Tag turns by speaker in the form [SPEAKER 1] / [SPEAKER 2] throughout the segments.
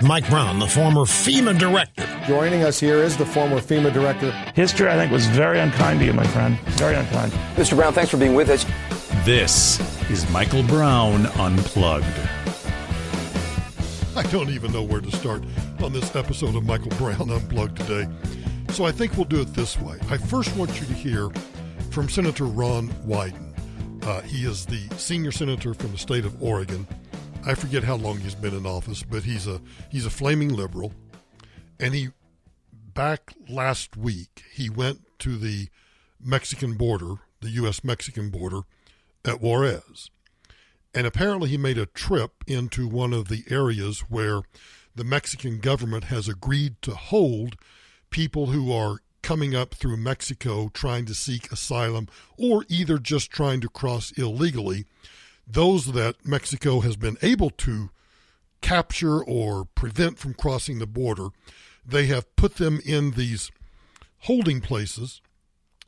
[SPEAKER 1] Mike Brown, the former FEMA director.
[SPEAKER 2] Joining us here is the former FEMA director.
[SPEAKER 3] History, I think, was very unkind to you, my friend. Very unkind.
[SPEAKER 4] Mr. Brown, thanks for being with us.
[SPEAKER 5] This is Michael Brown Unplugged.
[SPEAKER 6] I don't even know where to start on this episode of Michael Brown Unplugged today. So I think we'll do it this way. I first want you to hear from Senator Ron Wyden. He is the senior senator from the state of Oregon. I forget how long he's been in office, but he's a flaming liberal. And back last week, he went to the Mexican border, the U.S.-Mexican border at Juarez. And apparently he made a trip into one of the areas where the Mexican government has agreed to hold people who are coming up through Mexico trying to seek asylum or either just trying to cross illegally. Those that Mexico has been able to capture or prevent from crossing the border, they have put them in these holding places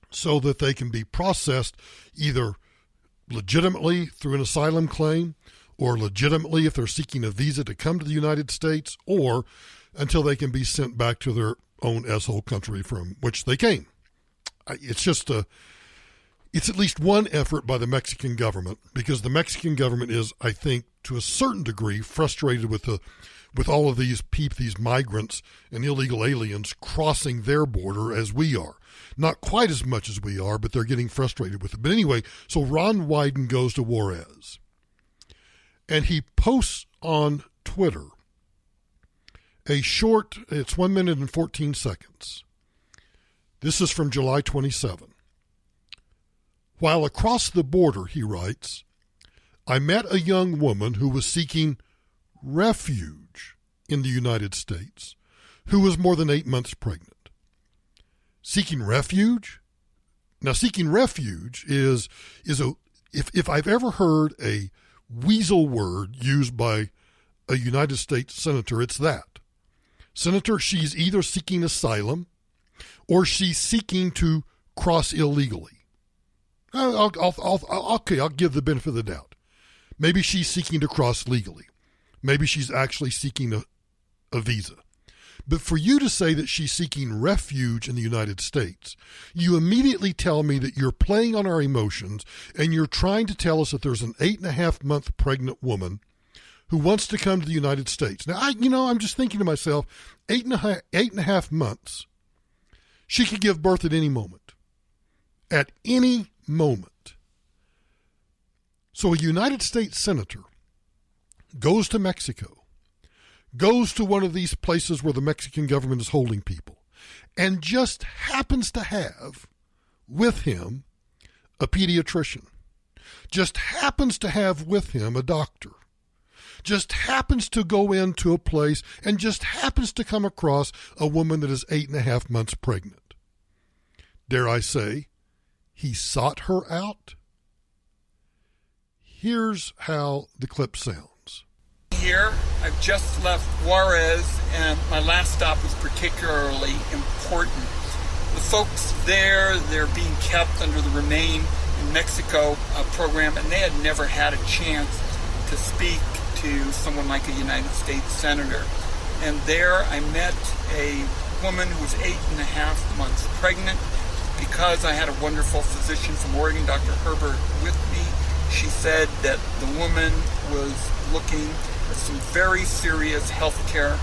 [SPEAKER 6] so that they can be processed either legitimately through an asylum claim or legitimately if they're seeking a visa to come to the United States or until they can be sent back to their own asshole country from which they came. It's at least one effort by the Mexican government because the Mexican government is, I think, to a certain degree frustrated with all of these migrants and illegal aliens crossing their border as we are. Not quite as much as we are, but they're getting frustrated with it. But anyway, so Ron Wyden goes to Juarez, and he posts on Twitter a short, it's 1 minute and 14 seconds. This is from July 27. While across the border, he writes, I met a young woman who was seeking refuge in the United States who was more than 8 months pregnant. Seeking refuge? Now, seeking refuge is if I've ever heard a weasel word used by a United States senator, it's that. Senator, she's either seeking asylum or she's seeking to cross illegally. I'll give the benefit of the doubt. Maybe she's seeking to cross legally. Maybe she's actually seeking a visa. But for you to say that she's seeking refuge in the United States, you immediately tell me that you're playing on our emotions and you're trying to tell us that there's an 8.5-month pregnant woman who wants to come to the United States. Now, I'm just thinking to myself, 8.5 months, she could give birth at any moment. At any moment. So a United States senator goes to Mexico, goes to one of these places where the Mexican government is holding people, and just happens to have with him a pediatrician, just happens to have with him a doctor, just happens to go into a place and just happens to come across a woman that is 8.5 months pregnant. Dare I say, he sought her out? Here's how the clip sounds.
[SPEAKER 7] Here, I've just left Juarez, and my last stop was particularly important. The folks there, they're being kept under the Remain in Mexico program, and they had never had a chance to speak to someone like a United States senator. And there I met a woman who was 8.5 months pregnant. Because I had a wonderful physician from Oregon, Dr. Herbert, with me, she said that the woman was looking at some very serious healthcare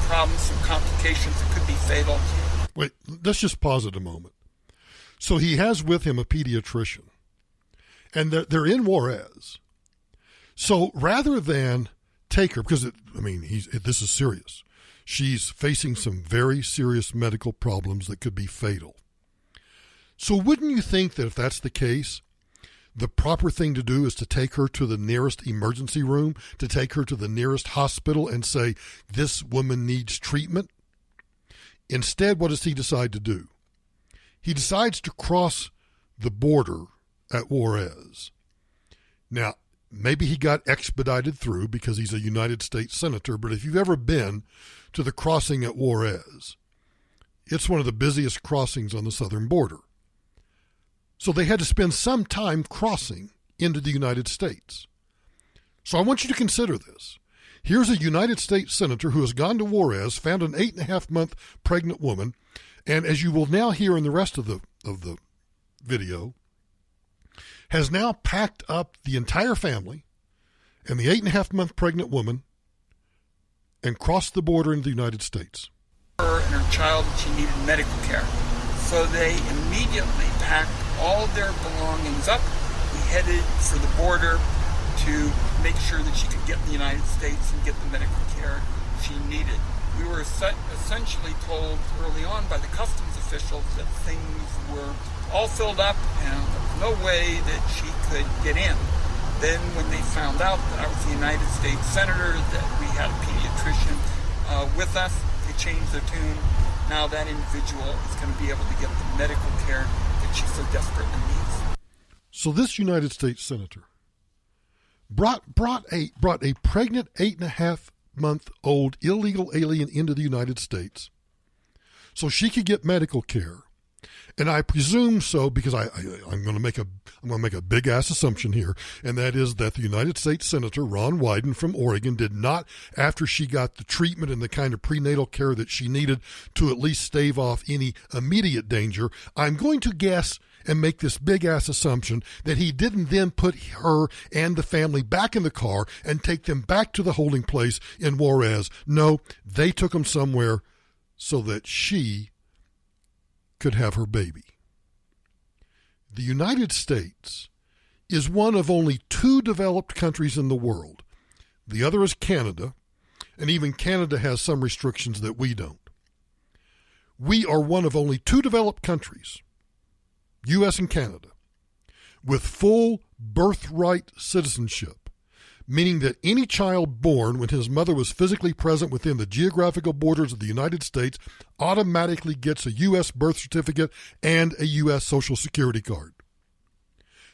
[SPEAKER 7] problems, some complications that could be fatal.
[SPEAKER 6] Wait, let's just pause it a moment. So he has with him a pediatrician, and they're in Juarez. So rather than take her, because this is serious, she's facing some very serious medical problems that could be fatal. So wouldn't you think that if that's the case, the proper thing to do is to take her to the nearest emergency room, to take her to the nearest hospital and say, this woman needs treatment? Instead, what does he decide to do? He decides to cross the border at Juarez. Now, maybe he got expedited through because he's a United States senator, but if you've ever been to the crossing at Juarez, it's one of the busiest crossings on the southern border. So they had to spend some time crossing into the United States. So I want you to consider this. Here's a United States senator who has gone to Juarez, found an 8.5-month pregnant woman, and as you will now hear in the rest of the video, has now packed up the entire family and the 8.5-month pregnant woman and crossed the border into the United States.
[SPEAKER 7] Her and her child, she needed medical care. So they immediately packed all their belongings up. We headed for the border to make sure that she could get in the United States and get the medical care she needed. We were essentially told early on by the customs officials that things were all filled up and there was no way that she could get in. Then when they found out that I was the United States Senator, that we had a pediatrician with us, they changed their tune. Now that individual is going to be able to get the medical care that she so desperately needs.
[SPEAKER 6] So this United States Senator brought a pregnant 8.5-month-old illegal alien into the United States so she could get medical care. And I presume so because I'm going to make a big ass assumption here, and that is that the United States Senator Ron Wyden from Oregon did not, after she got the treatment and the kind of prenatal care that she needed to at least stave off any immediate danger, I'm going to guess and make this big ass assumption that he didn't then put her and the family back in the car and take them back to the holding place in Juarez. No, they took them somewhere so that she could have her baby. The United States is one of only 2 developed countries in the world. The other is Canada, and even Canada has some restrictions that we don't. We are one of only 2 developed countries, U.S. and Canada, with full birthright citizenship, meaning that any child born when his mother was physically present within the geographical borders of the United States automatically gets a U.S. birth certificate and a U.S. Social Security card.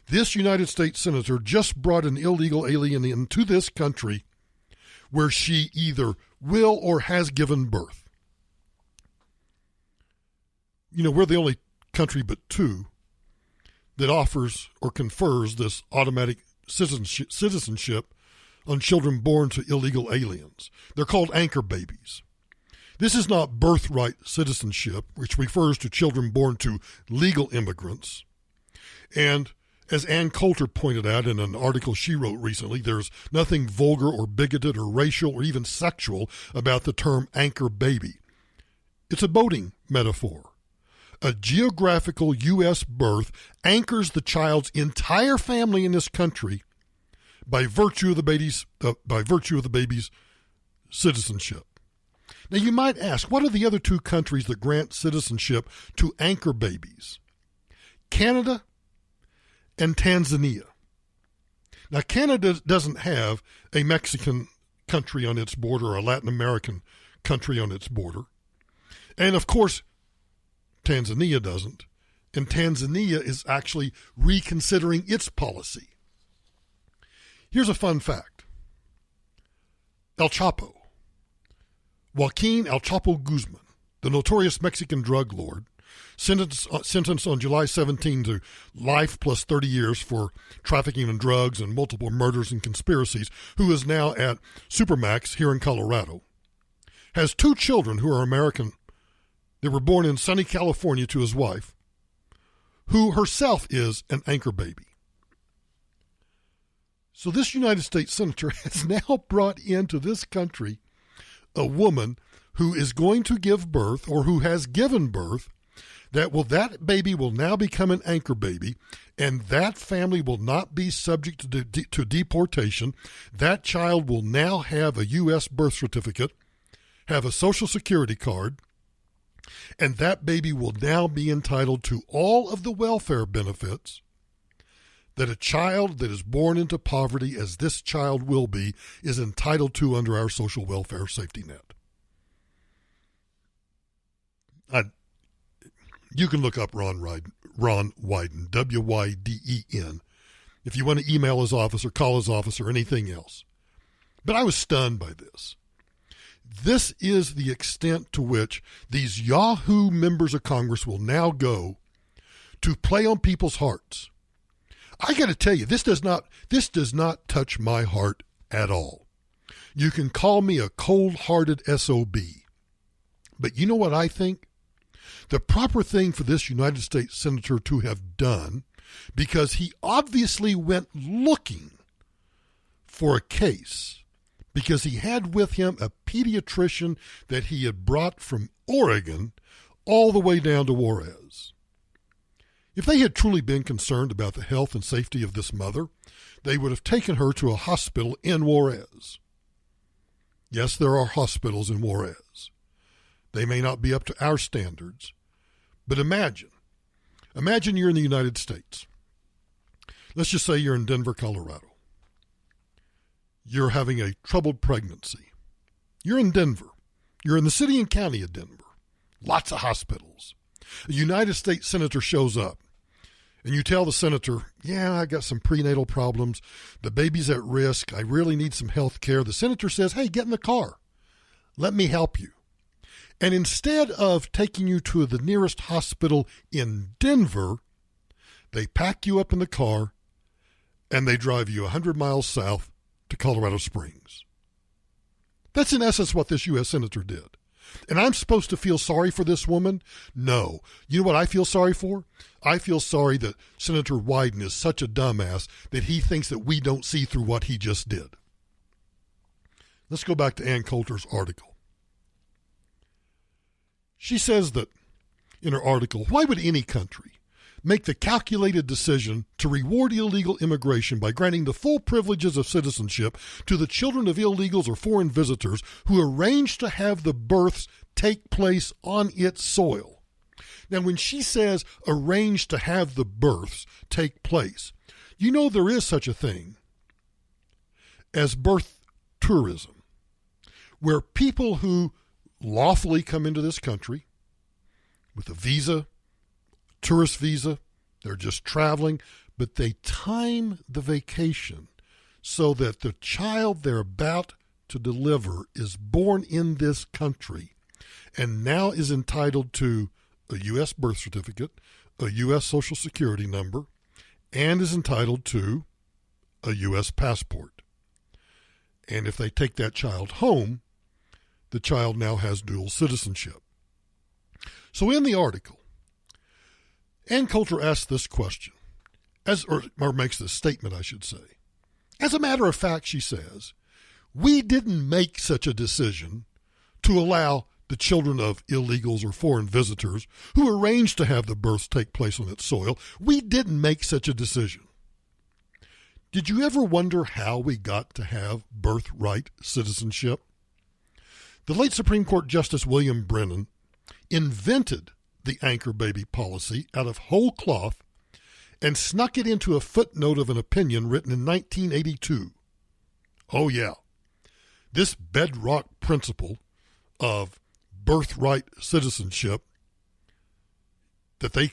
[SPEAKER 6] This United States senator just brought an illegal alien into this country where she either will or has given birth. You know, we're the only country but 2 that offers or confers this automatic citizenship on children born to illegal aliens. They're called anchor babies. This is not birthright citizenship, which refers to children born to legal immigrants. And as Ann Coulter pointed out in an article she wrote recently, there's nothing vulgar or bigoted or racial or even sexual about the term anchor baby. It's a boating metaphor. A geographical U.S. birth anchors the child's entire family in this country by virtue of the baby's citizenship. Now you might ask, what are the other 2 countries that grant citizenship to anchor babies? Canada and Tanzania. Now Canada doesn't have a Mexican country on its border or a Latin American country on its border. And of course, Tanzania doesn't. And Tanzania is actually reconsidering its policy. Here's a fun fact. El Chapo, Joaquin El Chapo Guzman, the notorious Mexican drug lord, sentenced on July 17 to life plus 30 years for trafficking in drugs and multiple murders and conspiracies, who is now at Supermax here in Colorado, has 2 children who are American. They were born in sunny California to his wife, who herself is an anchor baby. So this United States senator has now brought into this country a woman who is going to give birth or who has given birth, that baby will now become an anchor baby, and that family will not be subject to deportation. That child will now have a U.S. birth certificate, have a Social Security card, and that baby will now be entitled to all of the welfare benefits that a child that is born into poverty, as this child will be, is entitled to under our social welfare safety net. You can look up Ron Wyden, W-Y-D-E-N, if you want to email his office or call his office or anything else. But I was stunned by this. This is the extent to which these Yahoo members of Congress will now go to play on people's hearts. I got to tell you, this does not touch my heart at all. You can call me a cold-hearted SOB. But you know what I think? The proper thing for this United States Senator to have done, because he obviously went looking for a case, because he had with him a pediatrician that he had brought from Oregon all the way down to Juarez. If they had truly been concerned about the health and safety of this mother, they would have taken her to a hospital in Juarez. Yes, there are hospitals in Juarez. They may not be up to our standards, but imagine you're in the United States. Let's just say you're in Denver, Colorado. You're having a troubled pregnancy. You're in Denver. You're in the city and county of Denver. Lots of hospitals. A United States Senator shows up, and you tell the senator, yeah, I got some prenatal problems. The baby's at risk. I really need some health care. The senator says, hey, get in the car. Let me help you. And instead of taking you to the nearest hospital in Denver, they pack you up in the car and they drive you 100 miles south to Colorado Springs. That's in essence what this U.S. Senator did. And I'm supposed to feel sorry for this woman? No. You know what I feel sorry for? I feel sorry that Senator Wyden is such a dumbass that he thinks that we don't see through what he just did. Let's go back to Ann Coulter's article. She says that in her article, why would any country make the calculated decision to reward illegal immigration by granting the full privileges of citizenship to the children of illegals or foreign visitors who arrange to have the births take place on its soil? Now, when she says arrange to have the births take place, you know there is such a thing as birth tourism, where people who lawfully come into this country with a visa, tourist visa, they're just traveling, but they time the vacation so that the child they're about to deliver is born in this country and now is entitled to a U.S. birth certificate, a U.S. Social Security number, and is entitled to a U.S. passport. And if they take that child home, the child now has dual citizenship. So in the article, Ann Coulter asks this question, or makes this statement, I should say. As a matter of fact, she says, we didn't make such a decision to allow the children of illegals or foreign visitors who arranged to have the births take place on its soil. We didn't make such a decision. Did you ever wonder how we got to have birthright citizenship? The late Supreme Court Justice William Brennan invented the anchor baby policy out of whole cloth and snuck it into a footnote of an opinion written in 1982. Oh yeah, this bedrock principle of birthright citizenship that they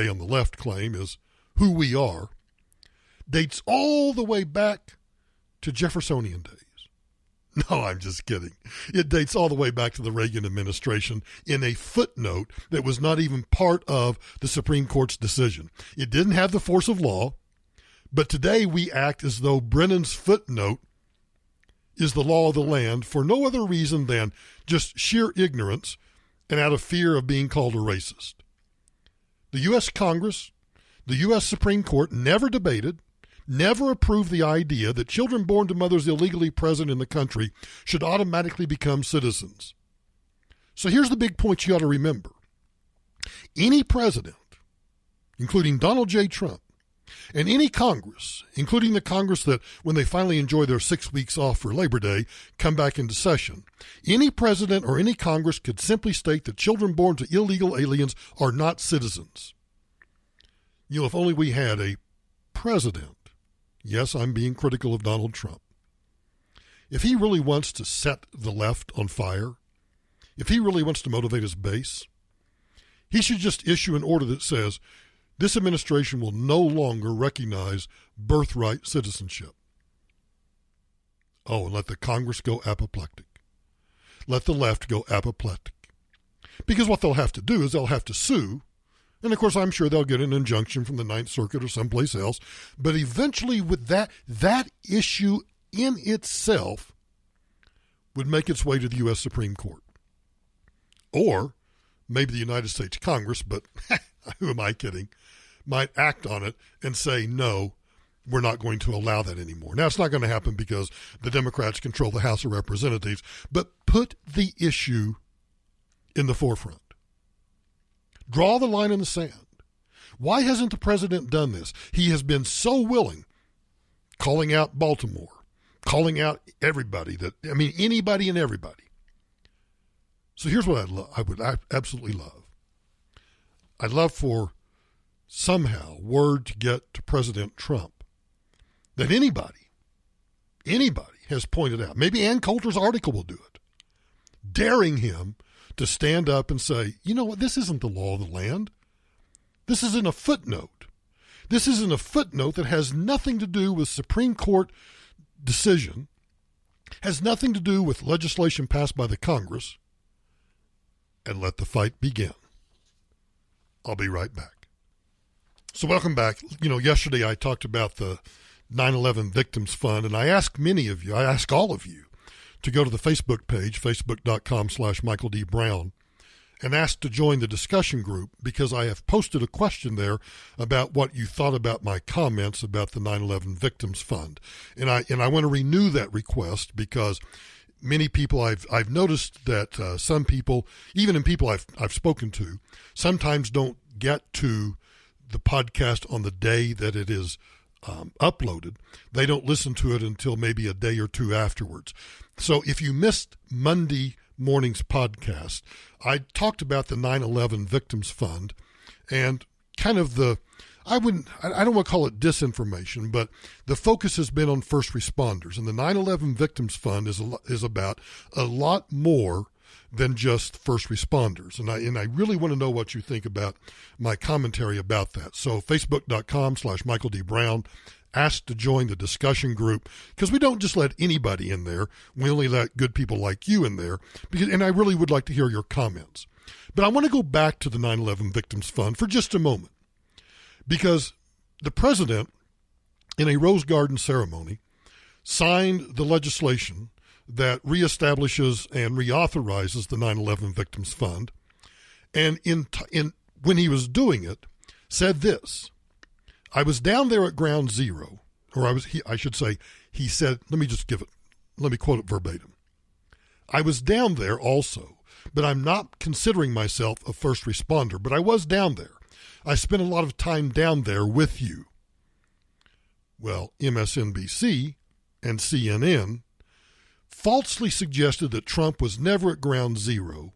[SPEAKER 6] on the left claim is who we are, dates all the way back to Jeffersonian days. No, I'm just kidding. It dates all the way back to the Reagan administration in a footnote that was not even part of the Supreme Court's decision. It didn't have the force of law, but today we act as though Brennan's footnote is the law of the land for no other reason than just sheer ignorance and out of fear of being called a racist. The U.S. Congress, the U.S. Supreme Court never debated, never approved the idea that children born to mothers illegally present in the country should automatically become citizens. So here's the big point you ought to remember. Any president, including Donald J. Trump, and any Congress, including the Congress that, when they finally enjoy their 6 weeks off for Labor Day, come back into session, any president or any Congress could simply state that children born to illegal aliens are not citizens. You know, if only we had a president. Yes, I'm being critical of Donald Trump. If he really wants to set the left on fire, if he really wants to motivate his base, he should just issue an order that says this administration will no longer recognize birthright citizenship. Oh, and let the Congress go apoplectic. Let the left go apoplectic. Because what they'll have to do is they'll have to sue. And, of course, I'm sure they'll get an injunction from the Ninth Circuit or someplace else. But eventually with that issue in itself would make its way to the U.S. Supreme Court. Or maybe the United States Congress, but who am I kidding, might act on it and say, no, we're not going to allow that anymore. Now, it's not going to happen because the Democrats control the House of Representatives, but put the issue in the forefront. Draw the line in the sand. Why hasn't the president done this? He has been so willing, calling out Baltimore, calling out everybody, anybody and everybody. So here's what I would absolutely love. I'd love for somehow word to get to President Trump that anybody has pointed out, maybe Ann Coulter's article will do it, daring him to stand up and say, you know what, this isn't the law of the land. This isn't a footnote. This isn't a footnote that has nothing to do with Supreme Court decision, has nothing to do with legislation passed by the Congress, and let the fight begin. I'll be right back. So welcome back. Yesterday I talked about the 9/11 Victims Fund, and I asked all of you, to go to the Facebook page, facebook.com/Michael D. Brown, and ask to join the discussion group because I have posted a question there about what you thought about my comments about the 9/11 Victims Fund. And I want to renew that request because many people I've noticed that some people, even in people I've spoken to, sometimes don't get to the podcast on the day that it is uploaded. They don't listen to it until maybe a day or two afterwards. So if you missed Monday morning's podcast, I talked about the 9/11 Victims Fund and kind of I don't want to call it disinformation, but the focus has been on first responders. And the 9/11 Victims Fund is about a lot more than just first responders. And I really want to know what you think about my commentary about that. So facebook.com/Michael D. Brown. Ask to join the discussion group because we don't just let anybody in there. We only let good people like you in there. And I really would like to hear your comments. But I want to go back to the 9/11 Victims Fund for just a moment because the president, in a Rose Garden ceremony, signed the legislation that reestablishes and reauthorizes the 9/11 Victims Fund, and when he was doing it, said this: I was down there at ground zero, he said, let me quote it verbatim. I was down there also, but I'm not considering myself a first responder, but I was down there. I spent a lot of time down there with you. Well, MSNBC and CNN falsely suggested that Trump was never at ground zero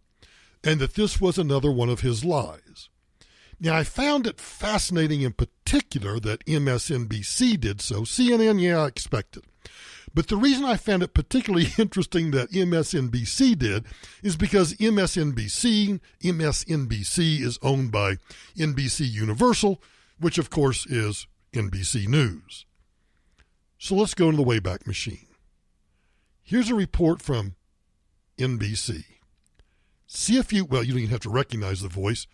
[SPEAKER 6] and that this was another one of his lies. Now, I found it fascinating in particular that MSNBC did so. CNN, I expected. But the reason I found it particularly interesting that MSNBC did is because MSNBC is owned by NBC Universal, which of course is NBC News. So let's go to the Wayback Machine. Here's a report from NBC. See if you don't even have to recognize the voice.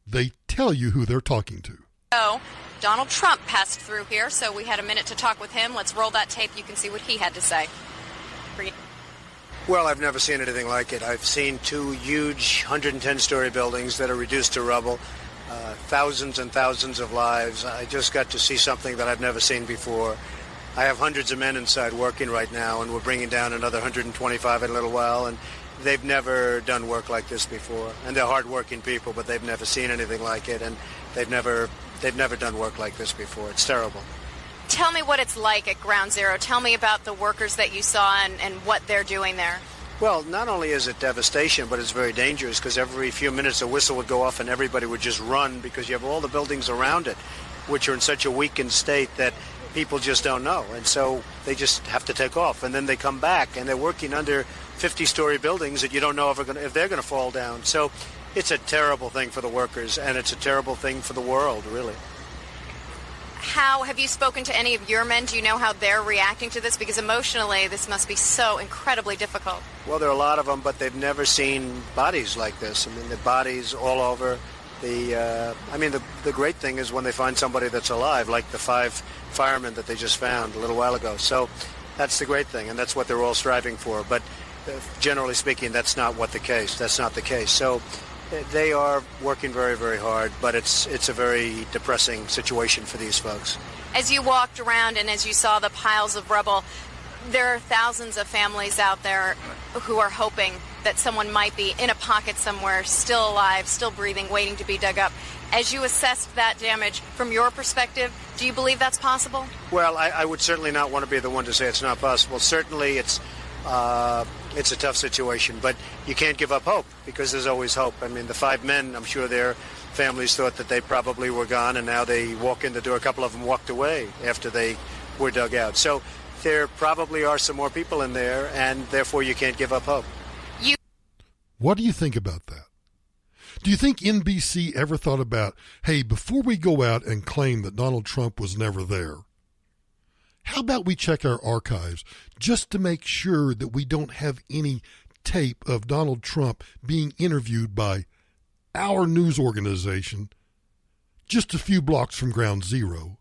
[SPEAKER 6] They tell you who they're talking to.
[SPEAKER 4] So, Donald Trump passed through here, so we had a minute to talk with him. Let's roll that tape. You can see what he had to say.
[SPEAKER 8] Well, I've never seen anything like it. I've seen two huge 110-story buildings that are reduced to rubble, thousands and thousands of lives. I just got to see something that I've never seen before. I have hundreds of men inside working right now, and we're bringing down another 125 in a little while, and they've never done work like this before. And they're hard-working people, but they've never seen anything like it, and they've never done work like this before. It's terrible.
[SPEAKER 4] Tell me what it's like at Ground Zero. Tell me about the workers that you saw and what they're doing there.
[SPEAKER 8] Well, not only is it devastation, but it's very dangerous because every few minutes a whistle would go off and everybody would just run because you have all the buildings around it, which are in such a weakened state that people just don't know. And so they just have to take off. And then they come back and they're working under 50-story buildings that you don't know if they're going to fall down. So it's a terrible thing for the workers, and it's a terrible thing for the world, really.
[SPEAKER 4] How have you spoken to any of your men? Do you know how they're reacting to this? Because emotionally, this must be so incredibly difficult.
[SPEAKER 8] Well, there are a lot of them, but they've never seen bodies like this. I mean, the bodies all over. The great thing is when they find somebody that's alive, like the 5 firemen that they just found a little while ago. So that's the great thing, and that's what they're all striving for. But generally speaking, that's not the case. So they are working very, very hard, but it's a very depressing situation for these folks.
[SPEAKER 4] As you walked around and as you saw the piles of rubble, there are thousands of families out there who are hoping that someone might be in a pocket somewhere, still alive, still breathing, waiting to be dug up. As you assessed that damage from your perspective, do you believe that's possible?
[SPEAKER 8] Well, I would certainly not want to be the one to say it's not possible. Certainly it's a tough situation, but you can't give up hope because there's always hope. I mean, the 5 men, I'm sure their families thought that they probably were gone, and now they walk in the door. A couple of them walked away after they were dug out. So there probably are some more people in there, and therefore you can't give up hope.
[SPEAKER 6] What do you think about that? Do you think NBC ever thought about, hey, before we go out and claim that Donald Trump was never there, how about we check our archives just to make sure that we don't have any tape of Donald Trump being interviewed by our news organization just a few blocks from Ground Zero,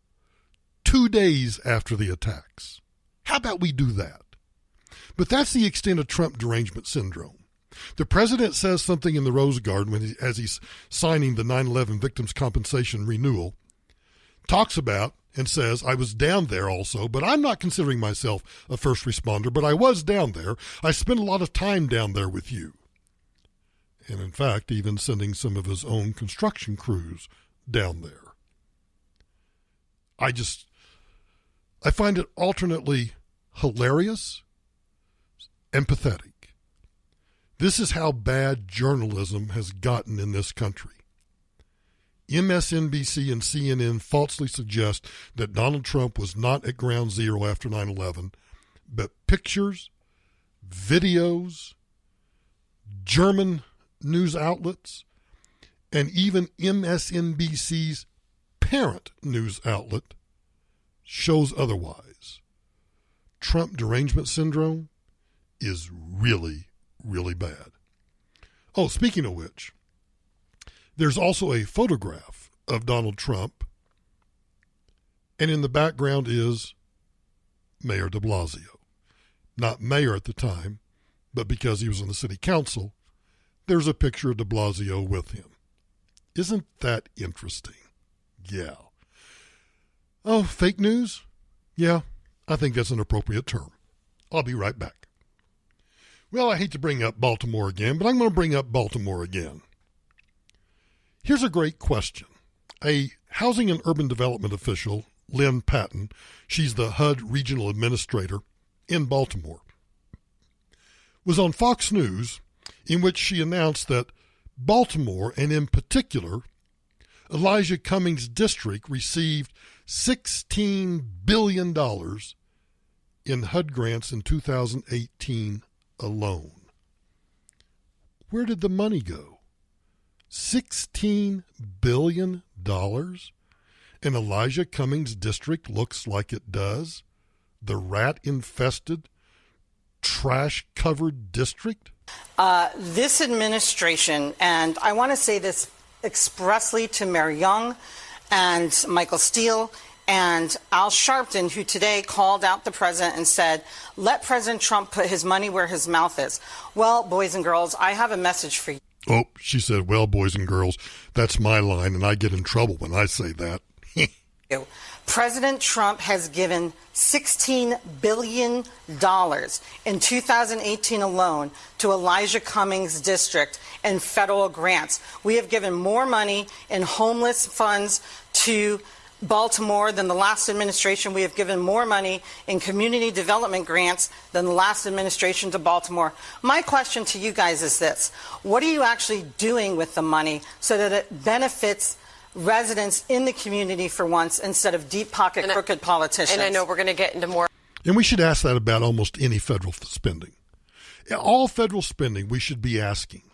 [SPEAKER 6] 2 days after the attacks? How about we do that? But that's the extent of Trump derangement syndrome. The president says something in the Rose Garden as he's signing the 9/11 Victims' Compensation Renewal, talks about and says, I was down there also, but I'm not considering myself a first responder, but I was down there. I spent a lot of time down there with you. And in fact, even sending some of his own construction crews down there. I find it alternately hilarious and pathetic. This is how bad journalism has gotten in this country. MSNBC and CNN falsely suggest that Donald Trump was not at Ground Zero after 9/11, but pictures, videos, German news outlets, and even MSNBC's parent news outlet shows otherwise. Trump derangement syndrome is really, really bad. Oh, speaking of which, there's also a photograph of Donald Trump, and in the background is Mayor de Blasio. Not mayor at the time, but because he was on the city council, there's a picture of de Blasio with him. Isn't that interesting? Yeah. Oh, fake news? Yeah, I think that's an appropriate term. I'll be right back. Well, I hate to bring up Baltimore again, but I'm going to bring up Baltimore again. Here's a great question. A housing and urban development official, Lynn Patton, she's the HUD regional administrator in Baltimore, was on Fox News in which she announced that Baltimore, and in particular, Elijah Cummings' district, received $16 billion in HUD grants in 2018 alone. Where did the money go? $16 billion? And Elijah Cummings' district looks like it does? The rat-infested, trash-covered district?
[SPEAKER 9] This administration, and I want to say this expressly to Mayor Young and Michael Steele and Al Sharpton, who today called out the president and said, let President Trump put his money where his mouth is. Well, boys and girls, I have a message for you.
[SPEAKER 6] Oh, she said, well, boys and girls, that's my line, and I get in trouble when I say that.
[SPEAKER 9] President Trump has given $16 billion in 2018 alone to Elijah Cummings' district in federal grants. We have given more money in homeless funds to Baltimore than the last administration. We have given more money in community development grants than the last administration to Baltimore. My question to you guys is this. What are you actually doing with the money so that it benefits residents in the community for once instead of deep pocket crooked politicians?
[SPEAKER 10] And I know we're going to get into more.
[SPEAKER 6] And we should ask that about almost any federal spending. All federal spending we should be asking,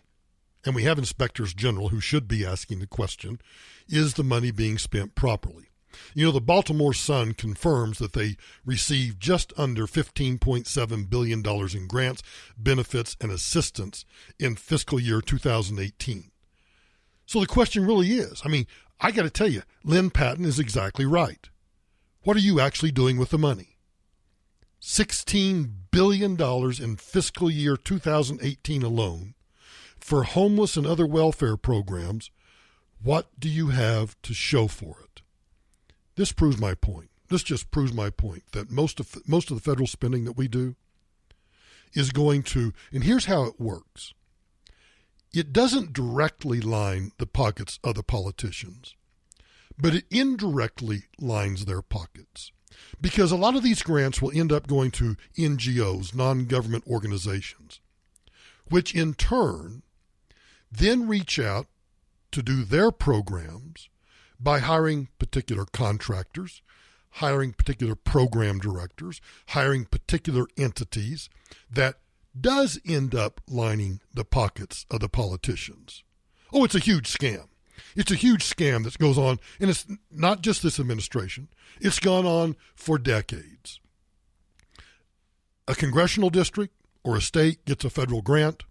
[SPEAKER 6] and we have inspectors general who should be asking the question, is the money being spent properly? You know, the Baltimore Sun confirms that they received just under $15.7 billion in grants, benefits, and assistance in fiscal year 2018. So the question really is, I got to tell you, Lynn Patton is exactly right. What are you actually doing with the money? $16 billion in fiscal year 2018 alone for homeless and other welfare programs. What do you have to show for it? This proves my point. This just proves my point that most of the federal spending that we do is going to, and here's how it works. It doesn't directly line the pockets of the politicians, but it indirectly lines their pockets. Because a lot of these grants will end up going to NGOs, non-government organizations, which in turn then reach out to do their programs by hiring particular contractors, hiring particular program directors, hiring particular entities that does end up lining the pockets of the politicians. Oh, it's a huge scam. It's a huge scam that goes on, and it's not just this administration. It's gone on for decades. A congressional district or a state gets a federal grant.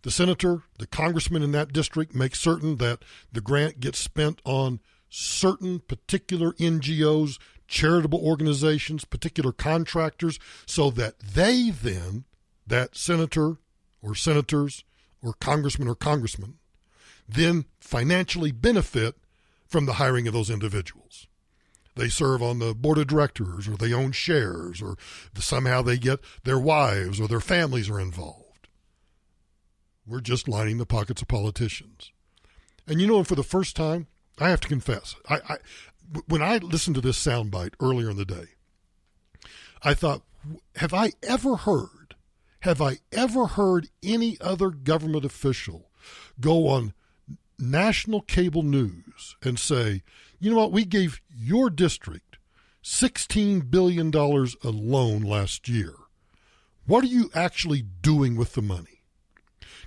[SPEAKER 6] The senator, the congressman in that district makes certain that the grant gets spent on certain particular NGOs, charitable organizations, particular contractors, so that they then, that senator or senators or congressman, then financially benefit from the hiring of those individuals. They serve on the board of directors, or they own shares, or somehow they get their wives or their families are involved. We're just lining the pockets of politicians. And you know, for the first time, I have to confess, when I listened to this soundbite earlier in the day, I thought, have I ever heard any other government official go on national cable news and say, you know what, we gave your district $16 billion alone last year. What are you actually doing with the money?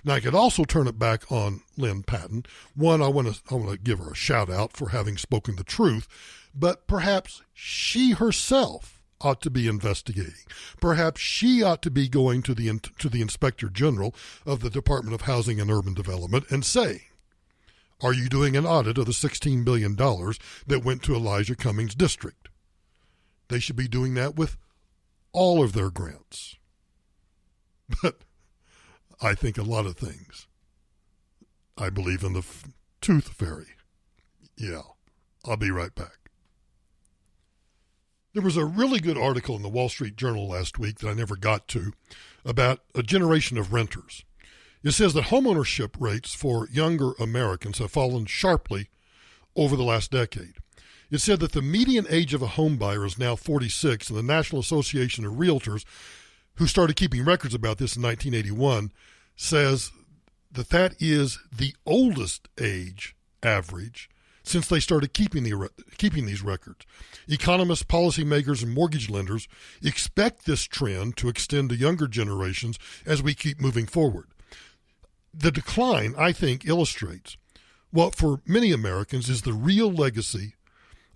[SPEAKER 6] Now, I could also turn it back on Lynn Patton. One, I want to give her a shout out for having spoken the truth, but perhaps she herself ought to be investigating. Perhaps she ought to be going to the Inspector General of the Department of Housing and Urban Development and saying, are you doing an audit of the $16 billion that went to Elijah Cummings' district? They should be doing that with all of their grants. But I think a lot of things. I believe in the tooth fairy. Yeah, I'll be right back. There was a really good article in the Wall Street Journal last week that I never got to about a generation of renters. It says that homeownership rates for younger Americans have fallen sharply over the last decade. It said that the median age of a home buyer is now 46, and the National Association of Realtors, who started keeping records about this in 1981, says that that is the oldest age average since they started keeping these records. Economists, policymakers, and mortgage lenders expect this trend to extend to younger generations as we keep moving forward. The decline, I think, illustrates what for many Americans is the real legacy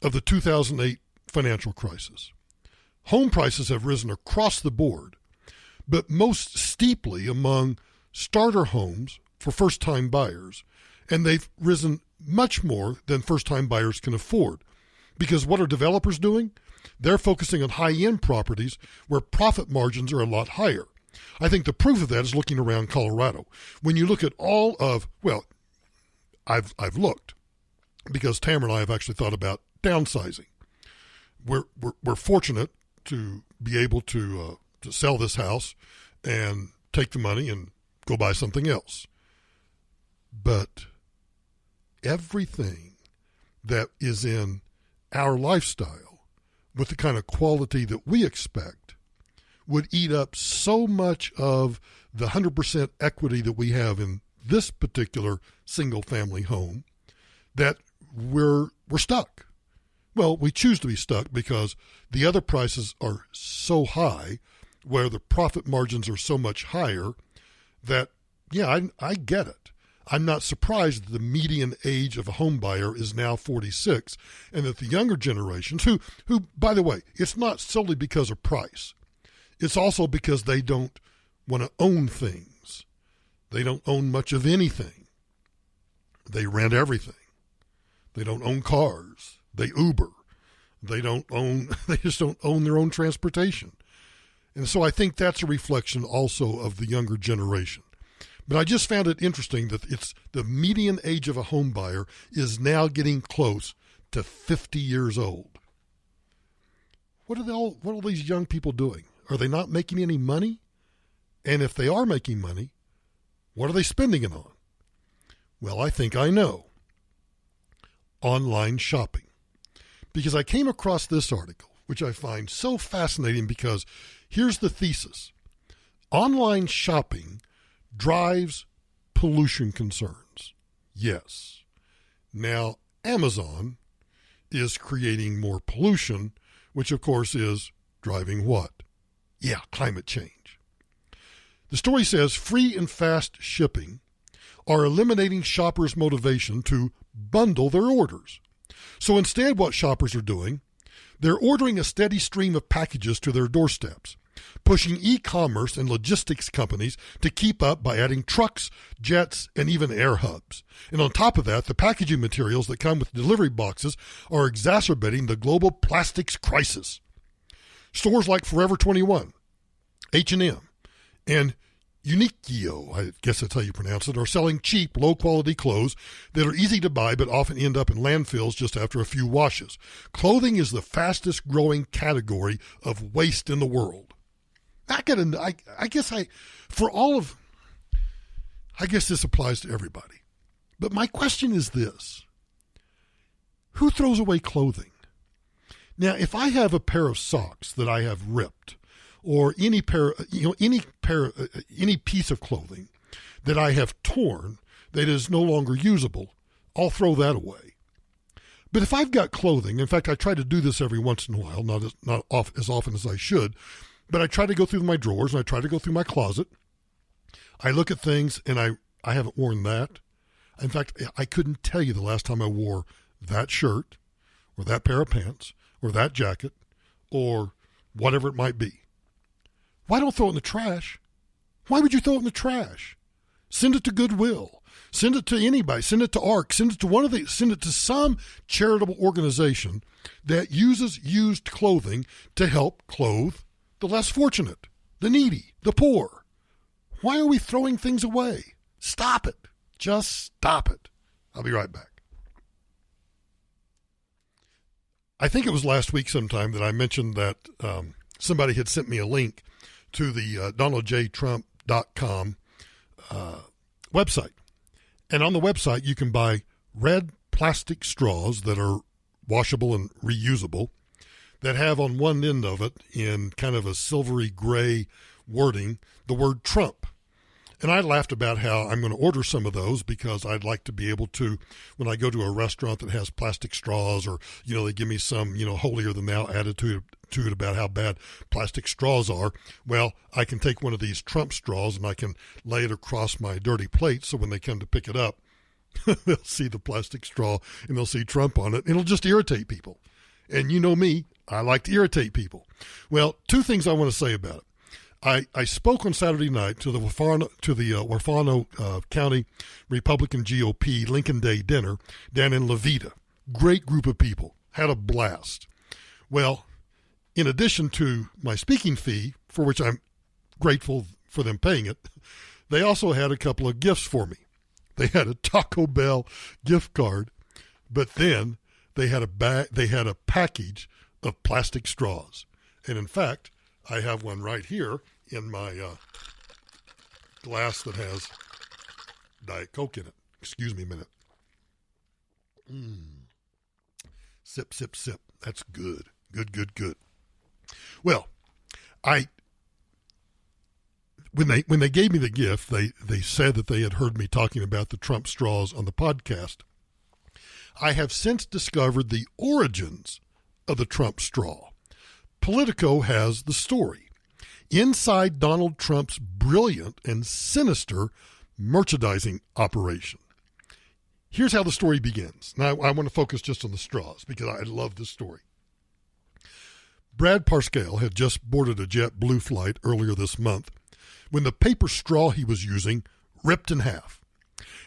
[SPEAKER 6] of the 2008 financial crisis. Home prices have risen across the board, but most steeply among starter homes for first-time buyers, and they've risen much more than first-time buyers can afford. Because what are developers doing? They're focusing on high-end properties where profit margins are a lot higher. I think the proof of that is looking around Colorado. When you look at all of, well, I've looked, because Tamara and I have actually thought about downsizing. We're fortunate to be able to sell this house and take the money and go buy something else. But everything that is in our lifestyle with the kind of quality that we expect would eat up so much of the 100% equity that we have in this particular single-family home that we're stuck. Well, we choose to be stuck because the other prices are so high, where the profit margins are so much higher that, yeah, I get it. I'm not surprised that the median age of a home buyer is now 46, and that the younger generations, who, by the way, it's not solely because of price. It's also because they don't want to own things. They don't own much of anything. They rent everything. They don't own cars. They Uber. They just don't own their own transportation. And so I think that's a reflection also of the younger generation. But I just found it interesting that it's the median age of a home buyer is now getting close to 50 years old. What are all these young people doing? Are they not making any money? And if they are making money, what are they spending it on? Well, I think I know. Online shopping. Because I came across this article, which I find so fascinating because here's the thesis. Online shopping drives pollution concerns. Yes. Now, Amazon is creating more pollution, which of course is driving what? Yeah, climate change. The story says free and fast shipping are eliminating shoppers' motivation to bundle their orders. So instead, what shoppers are doing, they're ordering a steady stream of packages to their doorsteps, pushing e-commerce and logistics companies to keep up by adding trucks, jets, and even air hubs. And on top of that, the packaging materials that come with delivery boxes are exacerbating the global plastics crisis. Stores like Forever 21, H&M, and Uniqlo, I guess that's how you pronounce it, are selling cheap, low-quality clothes that are easy to buy but often end up in landfills just after a few washes. Clothing is the fastest-growing category of waste in the world. I guess this applies to everybody. But my question is this. Who throws away clothing? Now, if I have a pair of socks that I have ripped, or any piece of clothing that I have torn that is no longer usable, I'll throw that away. But if I've got clothing, in fact, I try to do this every once in a while, not as often as I should, but I try to go through my drawers and I try to go through my closet. I look at things and I haven't worn that. In fact, I couldn't tell you the last time I wore that shirt or that pair of pants or that jacket or whatever it might be. Why don't throw it in the trash? Why would you throw it in the trash? Send it to Goodwill. Send it to anybody. Send it to ARC. Send it to some charitable organization that uses used clothing to help clothe the less fortunate, the needy, the poor. Why are we throwing things away? Stop it. Just stop it. I'll be right back. I think it was last week sometime that I mentioned that somebody had sent me a link to the DonaldJTrump.com website. And on the website, you can buy red plastic straws that are washable and reusable that have on one end of it in kind of a silvery gray wording the word Trump. And I laughed about how I'm going to order some of those because I'd like to be able to, when I go to a restaurant that has plastic straws or, they give me some, holier than thou attitude to it about how bad plastic straws are. Well, I can take one of these Trump straws and I can lay it across my dirty plate so when they come to pick it up, they'll see the plastic straw and they'll see Trump on it. It'll just irritate people. And you know me, I like to irritate people. Well, two things I want to say about it. I spoke on Saturday night to the Huerfano County Republican GOP Lincoln Day dinner down in Levita. Great group of people. Had a blast. Well, in addition to my speaking fee, for which I'm grateful for them paying it, they also had a couple of gifts for me. They had a Taco Bell gift card, but then they had a package of plastic straws. And in fact, I have one right here in my glass that has Diet Coke in it. Excuse me a minute. Sip, sip, sip. That's good. Good. Well, when they gave me the gift, they said that they had heard me talking about the Trump straws on the podcast. I have since discovered the origins of the Trump straw. Politico has the story. Inside Donald Trump's brilliant and sinister merchandising operation. Here's how the story begins. Now, I want to focus just on the straws because I love this story. Brad Parscale had just boarded a JetBlue flight earlier this month when the paper straw he was using ripped in half.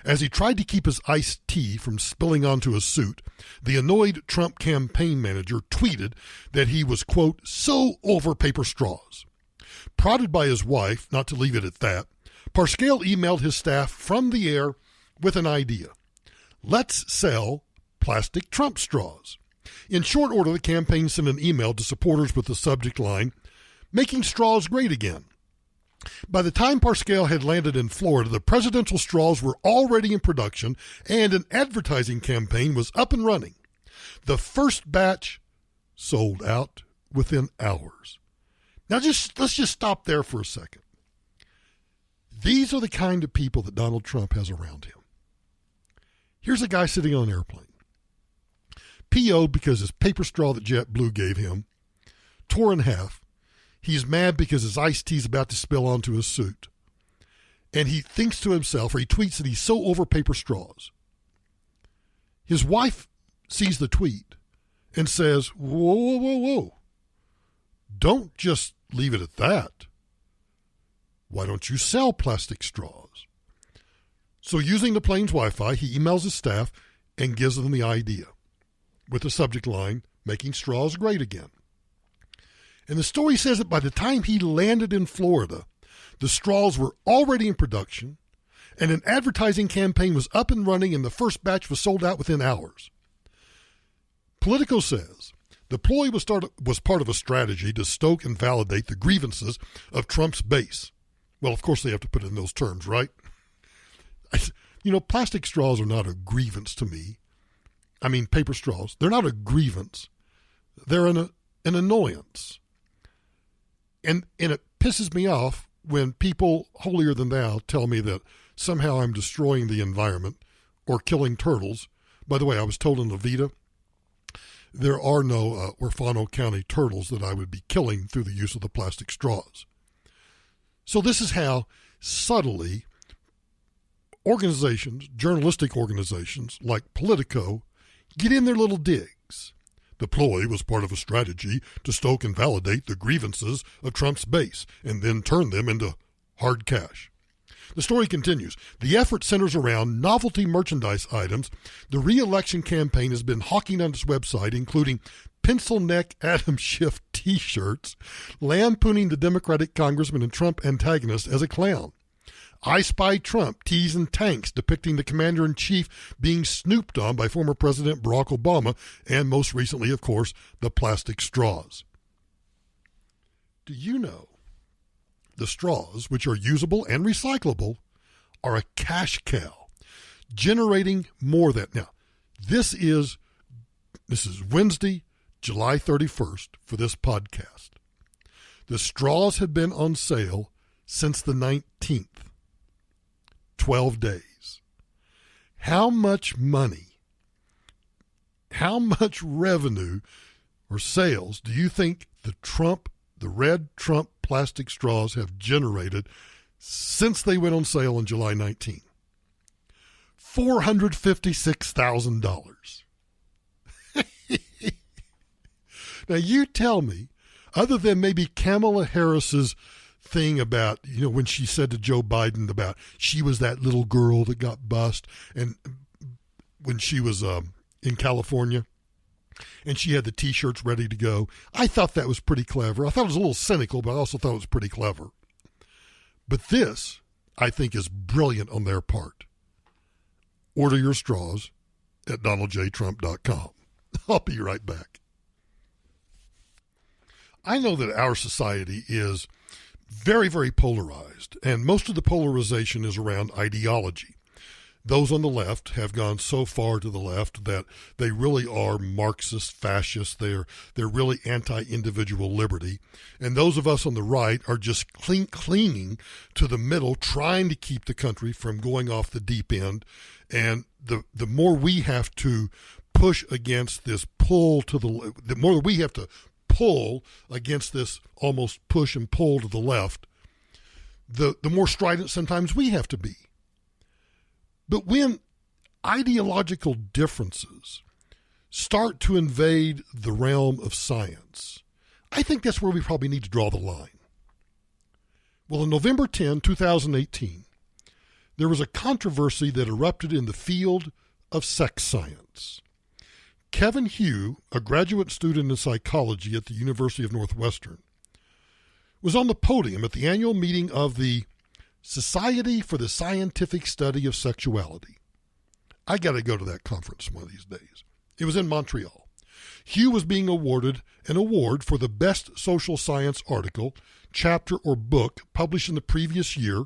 [SPEAKER 6] As he tried to keep his iced tea from spilling onto his suit, the annoyed Trump campaign manager tweeted that he was, quote, so over paper straws. Prodded by his wife not to leave it at that, Parscale emailed his staff from the air with an idea. Let's sell plastic Trump straws. In short order, the campaign sent an email to supporters with the subject line, making straws great again. By the time Parscale had landed in Florida, the presidential straws were already in production and an advertising campaign was up and running. The first batch sold out within hours. Now let's just stop there for a second. These are the kind of people that Donald Trump has around him. Here's a guy sitting on an airplane. PO'd because his paper straw that JetBlue gave him tore in half. He's mad because his iced tea's about to spill onto his suit. And he thinks to himself, or he tweets that he's so over paper straws. His wife sees the tweet and says, whoa, whoa, whoa, whoa. Don't just leave it at that. Why don't you sell plastic straws? So using the plane's Wi-Fi, he emails his staff and gives them the idea with the subject line, making straws great again. And the story says that by the time he landed in Florida, the straws were already in production and an advertising campaign was up and running and the first batch was sold out within hours. Politico says the ploy was part of a strategy to stoke and validate the grievances of Trump's base. Well, of course they have to put it in those terms, right? Plastic straws are not a grievance to me. I mean, paper straws. They're not a grievance. They're an annoyance. And it pisses me off when people holier than thou tell me that somehow I'm destroying the environment or killing turtles. By the way, I was told in Levita there are no Orfano County turtles that I would be killing through the use of the plastic straws. So this is how subtly organizations, journalistic organizations like Politico, get in their little digs. The ploy was part of a strategy to stoke and validate the grievances of Trump's base and then turn them into hard cash. The story continues. The effort centers around novelty merchandise items. The re-election campaign has been hawking on its website, including pencil neck Adam Schiff T-shirts, lampooning the Democratic congressman and Trump antagonist as a clown. I Spy Trump tees and tanks depicting the commander-in-chief being snooped on by former President Barack Obama and most recently, of course, the plastic straws. Do you know the straws, which are usable and recyclable, are a cash cow, generating more than... Now, this is Wednesday, July 31st for this podcast. The straws have been on sale since the 19th. 12 days. How much money, how much revenue or sales do you think the red Trump plastic straws have generated since they went on sale on July 19? $456,000. Now you tell me, other than maybe Kamala Harris's thing about, when she said to Joe Biden about she was that little girl that got bussed and when she was in California and she had the T-shirts ready to go. I thought that was pretty clever. I thought it was a little cynical, but I also thought it was pretty clever. But this, I think, is brilliant on their part. Order your straws at DonaldJTrump.com. I'll be right back. I know that our society is very, very polarized, and most of the polarization is around ideology. Those on the left have gone so far to the left that they really are Marxist, fascist. They're really anti-individual liberty. And those of us on the right are just clinging to the middle, trying to keep the country from going off the deep end. And the more we have to push against this pull to the more we have to pull against this almost push and pull to the left, the more strident sometimes we have to be. But when ideological differences start to invade the realm of science, I think that's where we probably need to draw the line. Well, on November 10, 2018, there was a controversy that erupted in the field of sex science. Kevin Hugh, a graduate student in psychology at the University of Northwestern, was on the podium at the annual meeting of the Society for the Scientific Study of Sexuality. I got to go to that conference one of these days. It was in Montreal. Hugh was being awarded an award for the best social science article, chapter, or book published in the previous year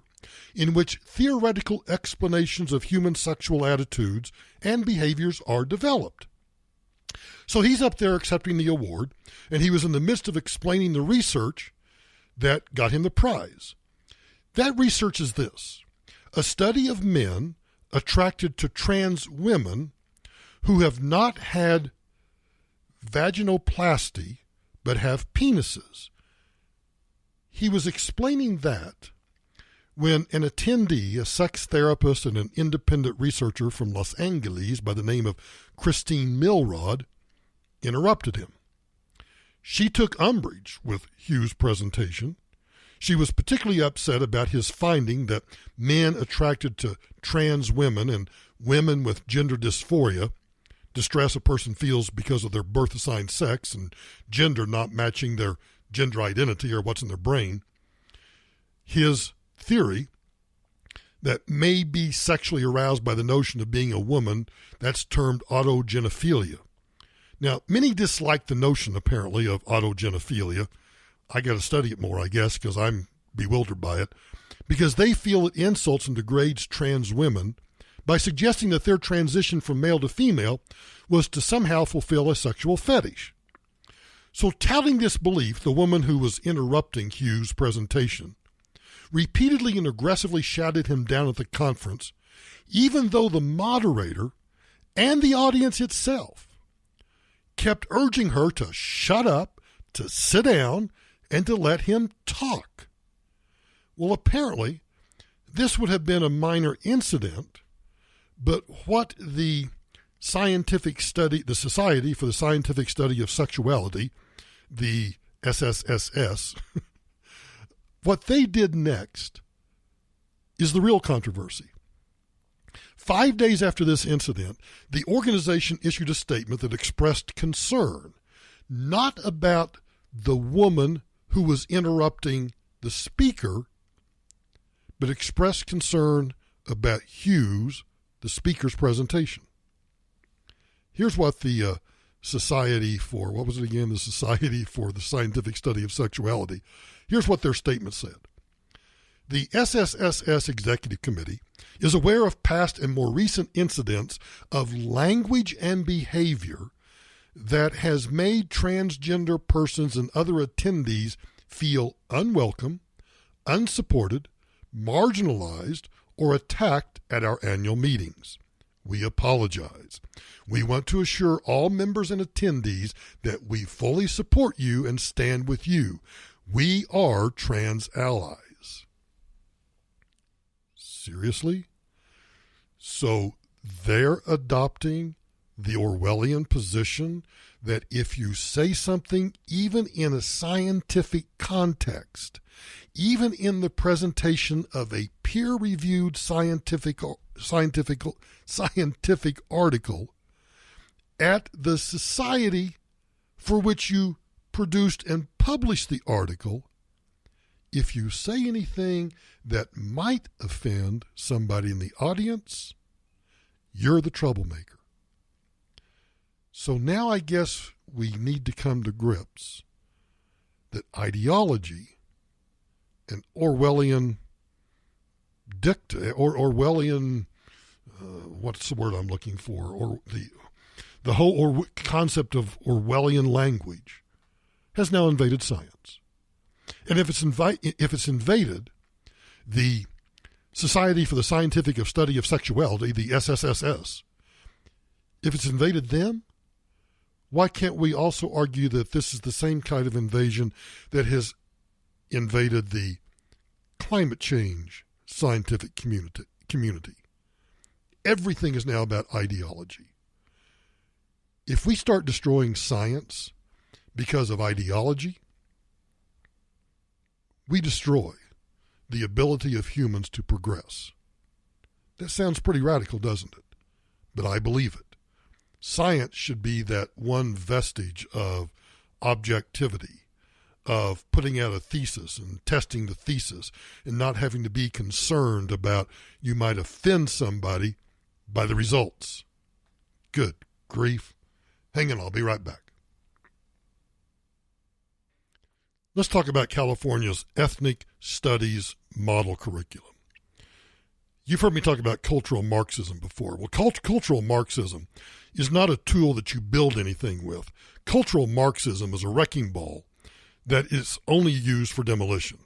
[SPEAKER 6] in which theoretical explanations of human sexual attitudes and behaviors are developed. So he's up there accepting the award, and he was in the midst of explaining the research that got him the prize. That research is this: a study of men attracted to trans women who have not had vaginoplasty but have penises. He was explaining that when an attendee, a sex therapist and an independent researcher from Los Angeles by the name of Christine Milrod, interrupted him. She took umbrage with Hugh's presentation. She was particularly upset about his finding that men attracted to trans women and women with gender dysphoria, distress a person feels because of their birth-assigned sex and gender not matching their gender identity or what's in their brain. His theory that may be sexually aroused by the notion of being a woman, that's termed autogenophilia. Now, many dislike the notion, apparently, of autogenophilia. I got to study it more, I guess, because I'm bewildered by it, because they feel it insults and degrades trans women by suggesting that their transition from male to female was to somehow fulfill a sexual fetish. So, touting this belief, the woman who was interrupting Hugh's presentation repeatedly and aggressively shouted him down at the conference, even though the moderator and the audience itself kept urging her to shut up, to sit down, and to let him talk. Well, apparently, this would have been a minor incident, but what the Society for the Scientific Study of Sexuality, the SSSS, what they did next is the real controversy. 5 days after this incident, the organization issued a statement that expressed concern, not about the woman who was interrupting the speaker, but expressed concern about Hugh's, the speaker's presentation. Here's what the Society for the Scientific Study of Sexuality, here's what their statement said. The SSSS Executive Committee is aware of past and more recent incidents of language and behavior that has made transgender persons and other attendees feel unwelcome, unsupported, marginalized, or attacked at our annual meetings. We apologize. We want to assure all members and attendees that we fully support you and stand with you. We are trans allies. Seriously? So they're adopting the Orwellian position that if you say something, even in a scientific context, even in the presentation of a peer-reviewed scientific article at the society for which you produced and published the article, if you say anything that might offend somebody in the audience, you're the troublemaker. So now I guess we need to come to grips that ideology and Orwellian what's the word I'm looking for? Or the whole concept of Orwellian language has now invaded science. And if it's invaded, the Society for the Scientific Study of Sexuality, the SSSS, if it's invaded them, why can't we also argue that this is the same kind of invasion that has invaded the climate change scientific community? Everything is now about ideology. If we start destroying science because of ideology, we destroy the ability of humans to progress. That sounds pretty radical, doesn't it? But I believe it. Science should be that one vestige of objectivity, of putting out a thesis and testing the thesis and not having to be concerned about you might offend somebody by the results. Good grief. Hang on, I'll be right back. Let's talk about California's ethnic studies model curriculum. You've heard me talk about cultural Marxism before. Well, cultural Marxism is not a tool that you build anything with. Cultural Marxism is a wrecking ball that is only used for demolition.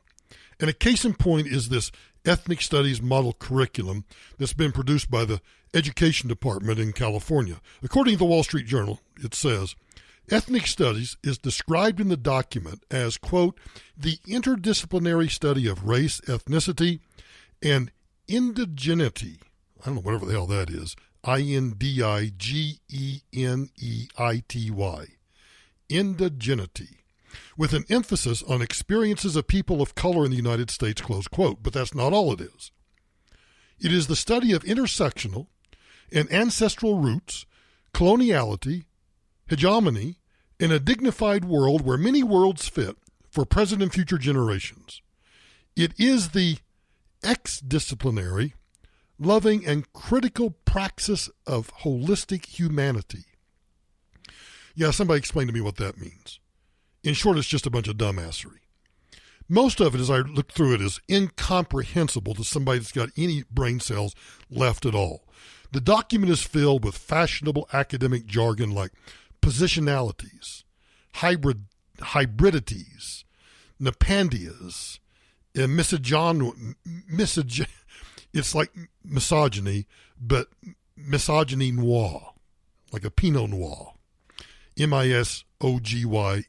[SPEAKER 6] And a case in point is this ethnic studies model curriculum that's been produced by the Education Department in California. According to the Wall Street Journal, it says, ethnic studies is described in the document as, quote, the interdisciplinary study of race, ethnicity, and indigeneity. I don't know, whatever the hell that is. Indigeneity. Indigeneity. With an emphasis on experiences of people of color in the United States, close quote. But that's not all it is. It is the study of intersectional and ancestral roots, coloniality, hegemony, in a dignified world where many worlds fit for present and future generations. It is the ex-disciplinary, loving, and critical praxis of holistic humanity. Yeah, somebody explain to me what that means. In short, it's just a bunch of dumbassery. Most of it, as I look through it, is incomprehensible to somebody that's got any brain cells left at all. The document is filled with fashionable academic jargon like positionalities, hybridities, napandias, and it's like misogyny, but misogyny noir, like a Pinot Noir. MISOGYNOIR.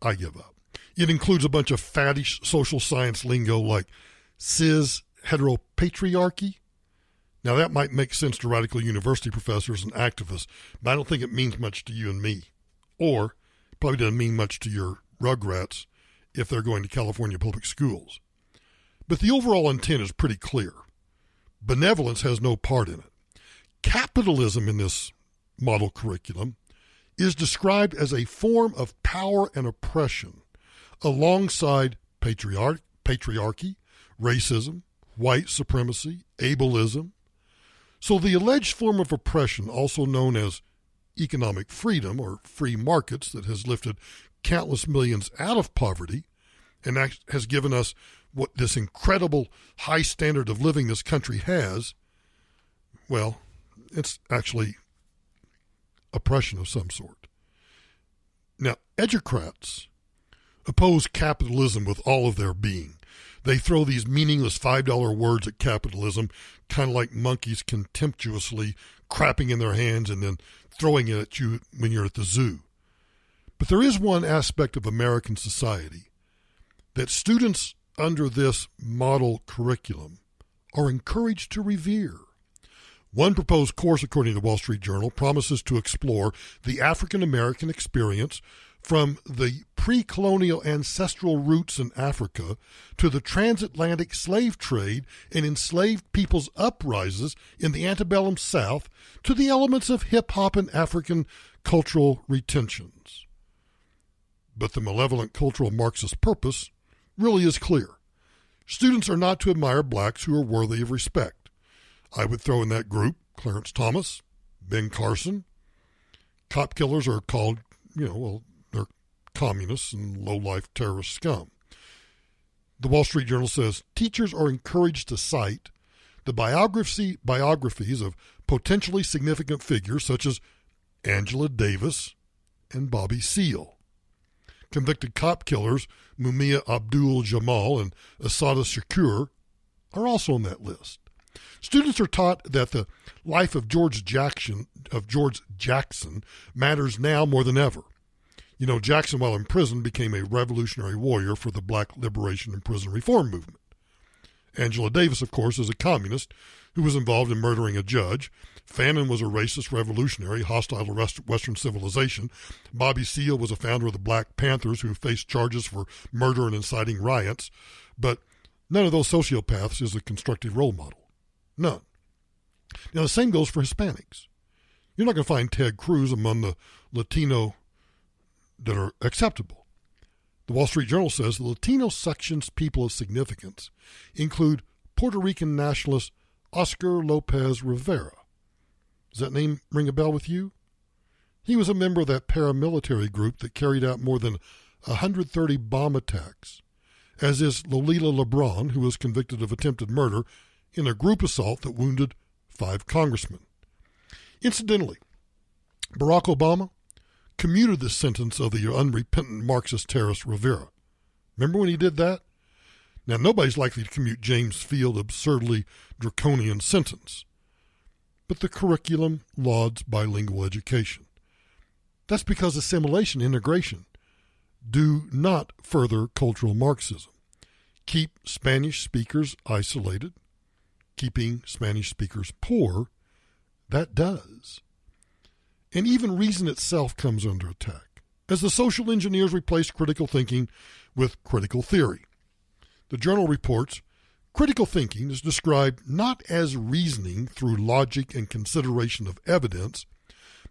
[SPEAKER 6] I give up. It includes a bunch of faddish social science lingo like cis heteropatriarchy. Now that might make sense to radical university professors and activists, but I don't think it means much to you and me. Or probably doesn't mean much to your rugrats if they're going to California public schools. But the overall intent is pretty clear. Benevolence has no part in it. Capitalism in this model curriculum is described as a form of power and oppression alongside patriarchy, racism, white supremacy, ableism. So the alleged form of oppression, also known as economic freedom or free markets, that has lifted countless millions out of poverty and has given us what this incredible high standard of living this country has, well, it's actually oppression of some sort. Now, educrats oppose capitalism with all of their being. They throw these meaningless $5 words at capitalism, kind of like monkeys contemptuously crapping in their hands and then throwing it at you when you're at the zoo. But there is one aspect of American society that students under this model curriculum are encouraged to revere. One proposed course, according to the Wall Street Journal, promises to explore the African American experience from the pre-colonial ancestral roots in Africa to the transatlantic slave trade and enslaved people's uprisings in the antebellum South to the elements of hip-hop and African cultural retentions. But the malevolent cultural Marxist purpose really is clear. Students are not to admire blacks who are worthy of respect. I would throw in that group Clarence Thomas, Ben Carson. Cop killers are called, they're communists and low-life terrorist scum. The Wall Street Journal says teachers are encouraged to cite the biographies of potentially significant figures such as Angela Davis and Bobby Seale. Convicted cop killers Mumia Abdul-Jamal and Assata Shakur are also on that list. Students are taught that the life of George Jackson matters now more than ever. Jackson, while in prison, became a revolutionary warrior for the black liberation and prison reform movement. Angela Davis, of course, is a communist who was involved in murdering a judge. Fannin was a racist revolutionary hostile to Western civilization. Bobby Seale was a founder of the Black Panthers who faced charges for murder and inciting riots. But none of those sociopaths is a constructive role model. None. Now, the same goes for Hispanics. You're not going to find Ted Cruz among the Latino that are acceptable. The Wall Street Journal says the Latino section's people of significance include Puerto Rican nationalist Oscar Lopez Rivera. Does that name ring a bell with you? He was a member of that paramilitary group that carried out more than 130 bomb attacks, as is Lolita LeBron, who was convicted of attempted murder in a group assault that wounded 5 congressmen. Incidentally, Barack Obama commuted the sentence of the unrepentant Marxist terrorist Rivera. Remember when he did that? Now, nobody's likely to commute James Field's absurdly draconian sentence, but the curriculum lauds bilingual education. That's because assimilation, integration, do not further cultural Marxism. Keep Spanish speakers isolated, keeping Spanish speakers poor, that does. And even reason itself comes under attack, as the social engineers replace critical thinking with critical theory. The journal reports, critical thinking is described not as reasoning through logic and consideration of evidence,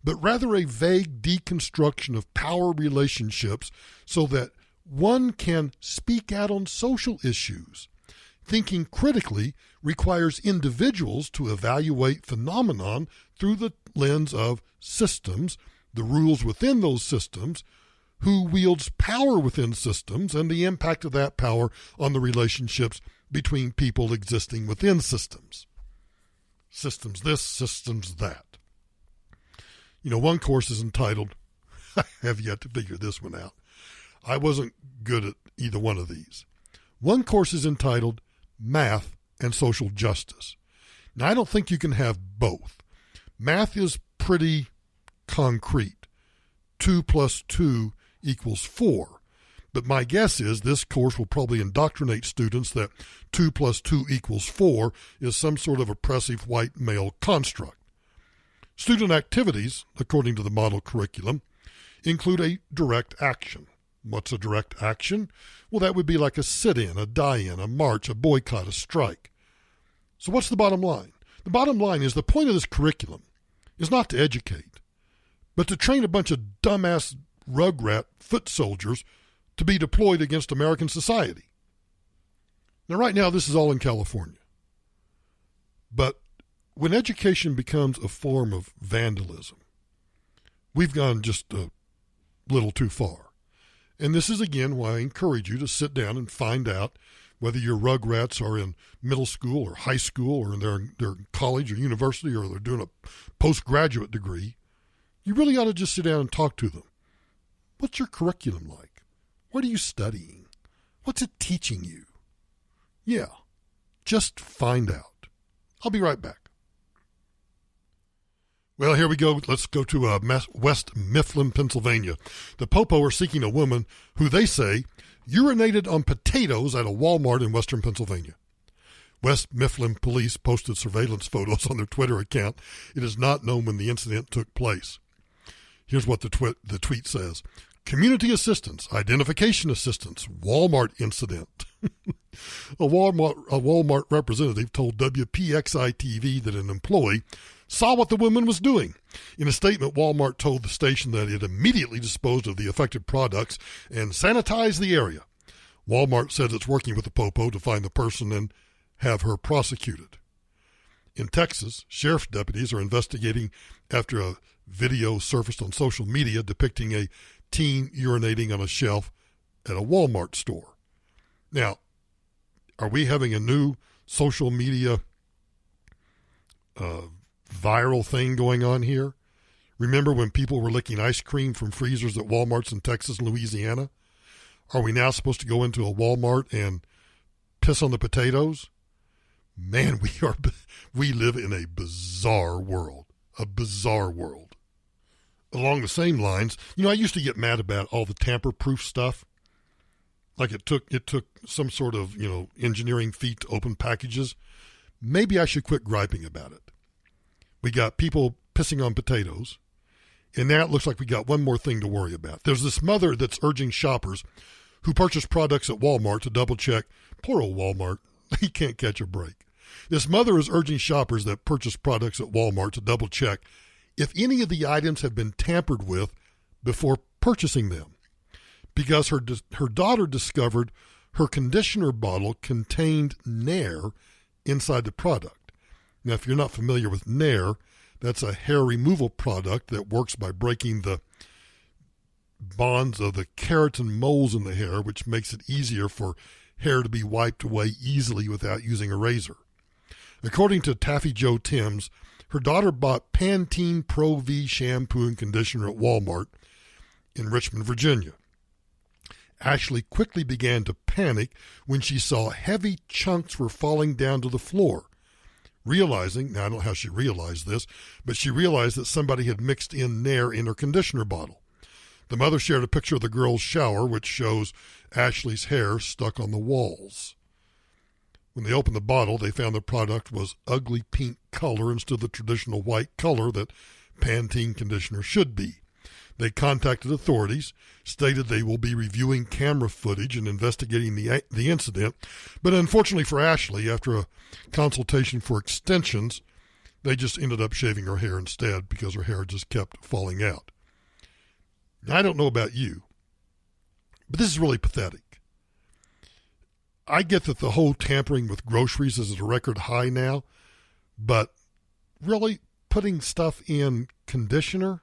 [SPEAKER 6] but rather a vague deconstruction of power relationships so that one can speak out on social issues. Thinking critically requires individuals to evaluate phenomenon through the lens of systems, the rules within those systems, who wields power within systems, and the impact of that power on the relationships between people existing within systems. Systems this, systems that. You know, one course is entitled, I have yet to figure this one out. I wasn't good at either one of these. One course is entitled Math and Social Justice. Now, I don't think you can have both. Math is pretty concrete. 2 plus 2 equals 4. But my guess is this course will probably indoctrinate students that 2 plus 2 equals 4 is some sort of oppressive white male construct. Student activities, according to the model curriculum, include a direct action. What's a direct action? Well, that would be like a sit-in, a die-in, a march, a boycott, a strike. So what's the bottom line? The bottom line is the point of this curriculum is not to educate, but to train a bunch of dumbass rugrat foot soldiers to be deployed against American society. Now, right now, this is all in California. But when education becomes a form of vandalism, we've gone just a little too far. And this is, again, why I encourage you to sit down and find out whether your rugrats are in middle school or high school or they're in college or university or they're doing a postgraduate degree. You really ought to just sit down and talk to them. What's your curriculum like? What are you studying? What's it teaching you? Yeah, just find out. I'll be right back. Well, here we go. Let's go to West Mifflin, Pennsylvania. The Popo are seeking a woman who they say urinated on potatoes at a Walmart in western Pennsylvania. West Mifflin police posted surveillance photos on their Twitter account. It is not known when the incident took place. Here's what the tweet says. Community assistance, identification assistance, Walmart incident. A Walmart representative told WPXI-TV that an employee saw what the woman was doing. In a statement, Walmart told the station that it immediately disposed of the affected products and sanitized the area. Walmart said it's working with the Popo to find the person and have her prosecuted. In Texas, sheriff's deputies are investigating after a video surfaced on social media depicting a teen urinating on a shelf at a Walmart store. Now, are we having a new social media viral thing going on here? Remember when people were licking ice cream from freezers at Walmarts in Texas and Louisiana? Are we now supposed to go into a Walmart and piss on the potatoes? Man, we live in a bizarre world. A bizarre world. Along the same lines, I used to get mad about all the tamper-proof stuff. Like it took some sort of, engineering feat to open packages. Maybe I should quit griping about it. We got people pissing on potatoes, and now it looks like we got one more thing to worry about. There's this mother that's urging shoppers who purchase products at Walmart to double-check. Poor old Walmart. He can't catch a break. This mother is urging shoppers that purchase products at Walmart to double check if any of the items have been tampered with before purchasing them, because her daughter discovered her conditioner bottle contained Nair inside the product. Now, if you're not familiar with Nair, that's a hair removal product that works by breaking the bonds of the keratin moles in the hair, which makes it easier for hair to be wiped away easily without using a razor. According to Taffy Joe Timms, her daughter bought Pantene Pro V shampoo and conditioner at Walmart in Richmond, Virginia. Ashley quickly began to panic when she saw heavy chunks were falling down to the floor. Realizing, now I don't know how she realized this, but she realized that somebody had mixed in Nair in her conditioner bottle. The mother shared a picture of the girl's shower, which shows Ashley's hair stuck on the walls. When they opened the bottle, they found the product was ugly pink color instead of the traditional white color that Pantene conditioner should be. They contacted authorities, stated they will be reviewing camera footage and investigating the incident, but unfortunately for Ashley, after a consultation for extensions, they just ended up shaving her hair instead because her hair just kept falling out. Now, I don't know about you, but this is really pathetic. I get that the whole tampering with groceries is at a record high now, but really putting stuff in conditioner?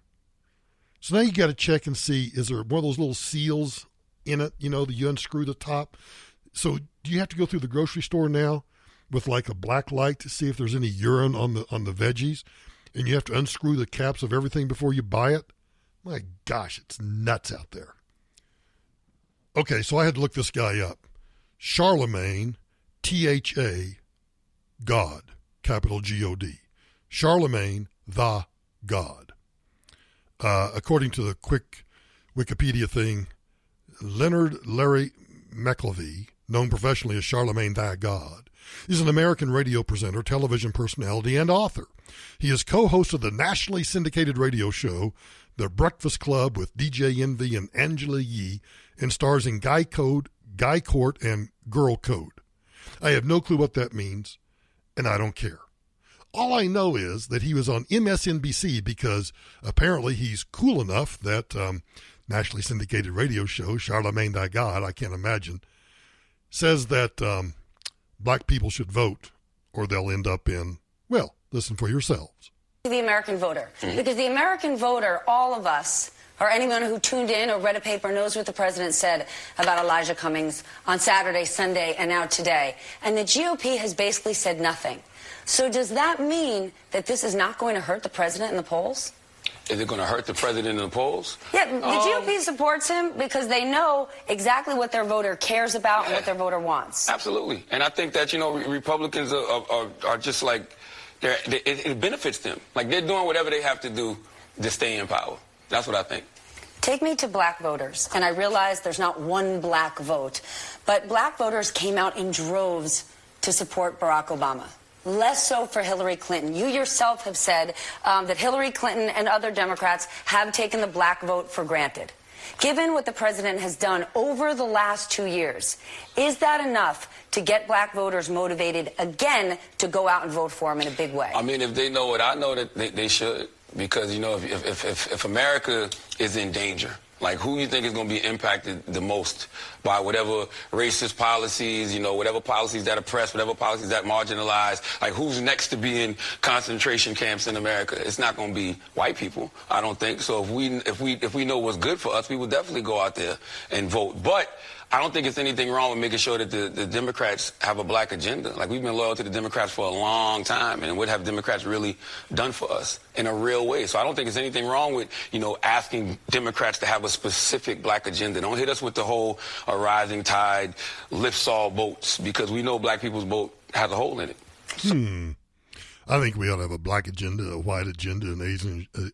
[SPEAKER 6] So now you got to check and see, is there one of those little seals in it, that you unscrew the top? So do you have to go through the grocery store now with like a black light to see if there's any urine on the veggies? And you have to unscrew the caps of everything before you buy it? My gosh, it's nuts out there. Okay, so I had to look this guy up. Charlemagne, T-H-A, God, capital G-O-D. Charlemagne, the God. According to the quick Wikipedia thing, Leonard Larry McLevy, known professionally as Charlemagne the God, is an American radio presenter, television personality, and author. He is co-host of the nationally syndicated radio show, The Breakfast Club with DJ Envy and Angela Yee, and stars in Guy Code, Guy Court, and Girl Code. I have no clue what that means, and I don't care. All I know is that he was on MSNBC because apparently he's cool enough that nationally syndicated radio show, Charlemagne the God, I can't imagine, says that black people should vote or they'll end up in, well, listen for yourselves.
[SPEAKER 10] The American voter. Because the American voter, all of us, or anyone who tuned in or read a paper knows what the president said about Elijah Cummings on Saturday, Sunday, and now today. And the GOP has basically said nothing. So does that mean that this is not going to hurt the president in the polls?
[SPEAKER 11] Is it going to hurt the president in the polls?
[SPEAKER 10] Yeah, the GOP supports him because they know exactly what their voter cares about and what their voter wants.
[SPEAKER 11] Absolutely. And I think that, Republicans are just like, it benefits them. Like they're doing whatever they have to do to stay in power. That's what I think.
[SPEAKER 10] Take me to black voters, and I realize there's not one black vote, but black voters came out in droves to support Barack Obama. Less so for Hillary Clinton. You yourself have said that Hillary Clinton and other Democrats have taken the black vote for granted. Given what the president has done over the last 2 years, is that enough to get black voters motivated again to go out and vote for him in a big way?
[SPEAKER 11] I mean, if they know what I know, that they should. Because, if America is in danger, like who you think is going to be impacted the most by whatever racist policies, whatever policies that oppress, whatever policies that marginalize, like who's next to be in concentration camps in America? It's not going to be white people, I don't think. So if we know what's good for us, we will definitely go out there and vote. But I don't think it's anything wrong with making sure that the Democrats have a black agenda. Like, we've been loyal to the Democrats for a long time, and what have Democrats really done for us in a real way? So I don't think there's anything wrong with, asking Democrats to have a specific black agenda. Don't hit us with the whole rising tide lifts all boats, because we know black people's boat has a hole in it.
[SPEAKER 6] I think we ought to have a black agenda, a white agenda, an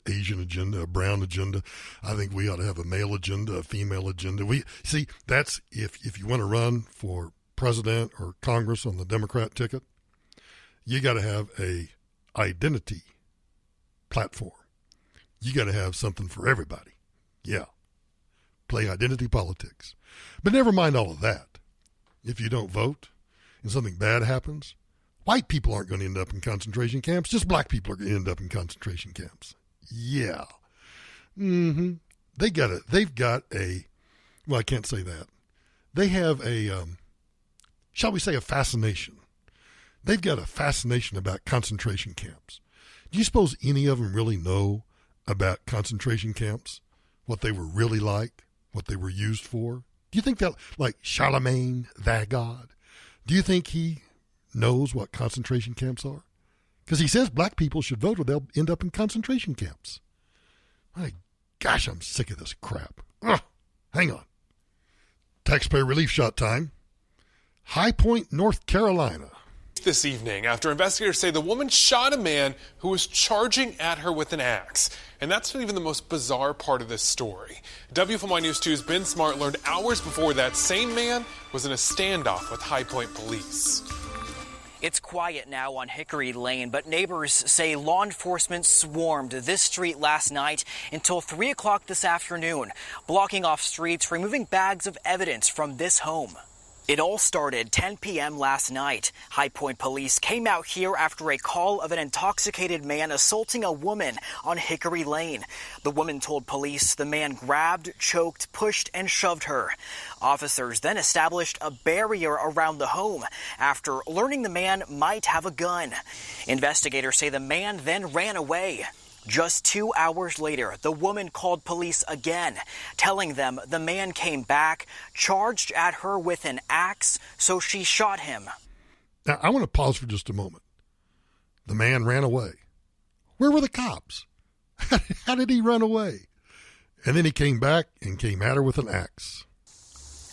[SPEAKER 6] Asian agenda, a brown agenda. I think we ought to have a male agenda, a female agenda. That's if you want to run for president or Congress on the Democrat ticket, you got to have a identity platform. You got to have something for everybody. Yeah. Play identity politics. But never mind all of that. If you don't vote and something bad happens, white people aren't going to end up in concentration camps. Just black people are going to end up in concentration camps. Yeah. Mm-hmm. They've got a, well, I can't say that. They have a, shall we say, a fascination. They've got a fascination about concentration camps. Do you suppose any of them really know about concentration camps? What they were really like? What they were used for? Do you think that, like Charlemagne, the god, do you think he knows what concentration camps are? Because he says black people should vote or they'll end up in concentration camps. My gosh, I'm sick of this crap. Ugh, hang on. Taxpayer relief shot time. High Point, North Carolina.
[SPEAKER 12] This evening after investigators say the woman shot a man who was charging at her with an axe. And that's not even the most bizarre part of this story. WFMY News 2's Ben Smart learned hours before that same man was in a standoff with High Point police.
[SPEAKER 13] It's quiet now on Hickory Lane, but neighbors say law enforcement swarmed this street last night until 3 o'clock this afternoon, blocking off streets, removing bags of evidence from this home. It all started 10 p.m. last night. High Point police came out here after a call of an intoxicated man assaulting a woman on Hickory Lane. The woman told police the man grabbed, choked, pushed, and shoved her. Officers then established a barrier around the home after learning the man might have a gun. Investigators say the man then ran away. Just 2 hours later, the woman called police again, telling them the man came back, charged at her with an axe, so she shot him.
[SPEAKER 6] Now, I want to pause for just a moment. The man ran away. Where were the cops? How did he run away? And then he came back and came at her with an axe.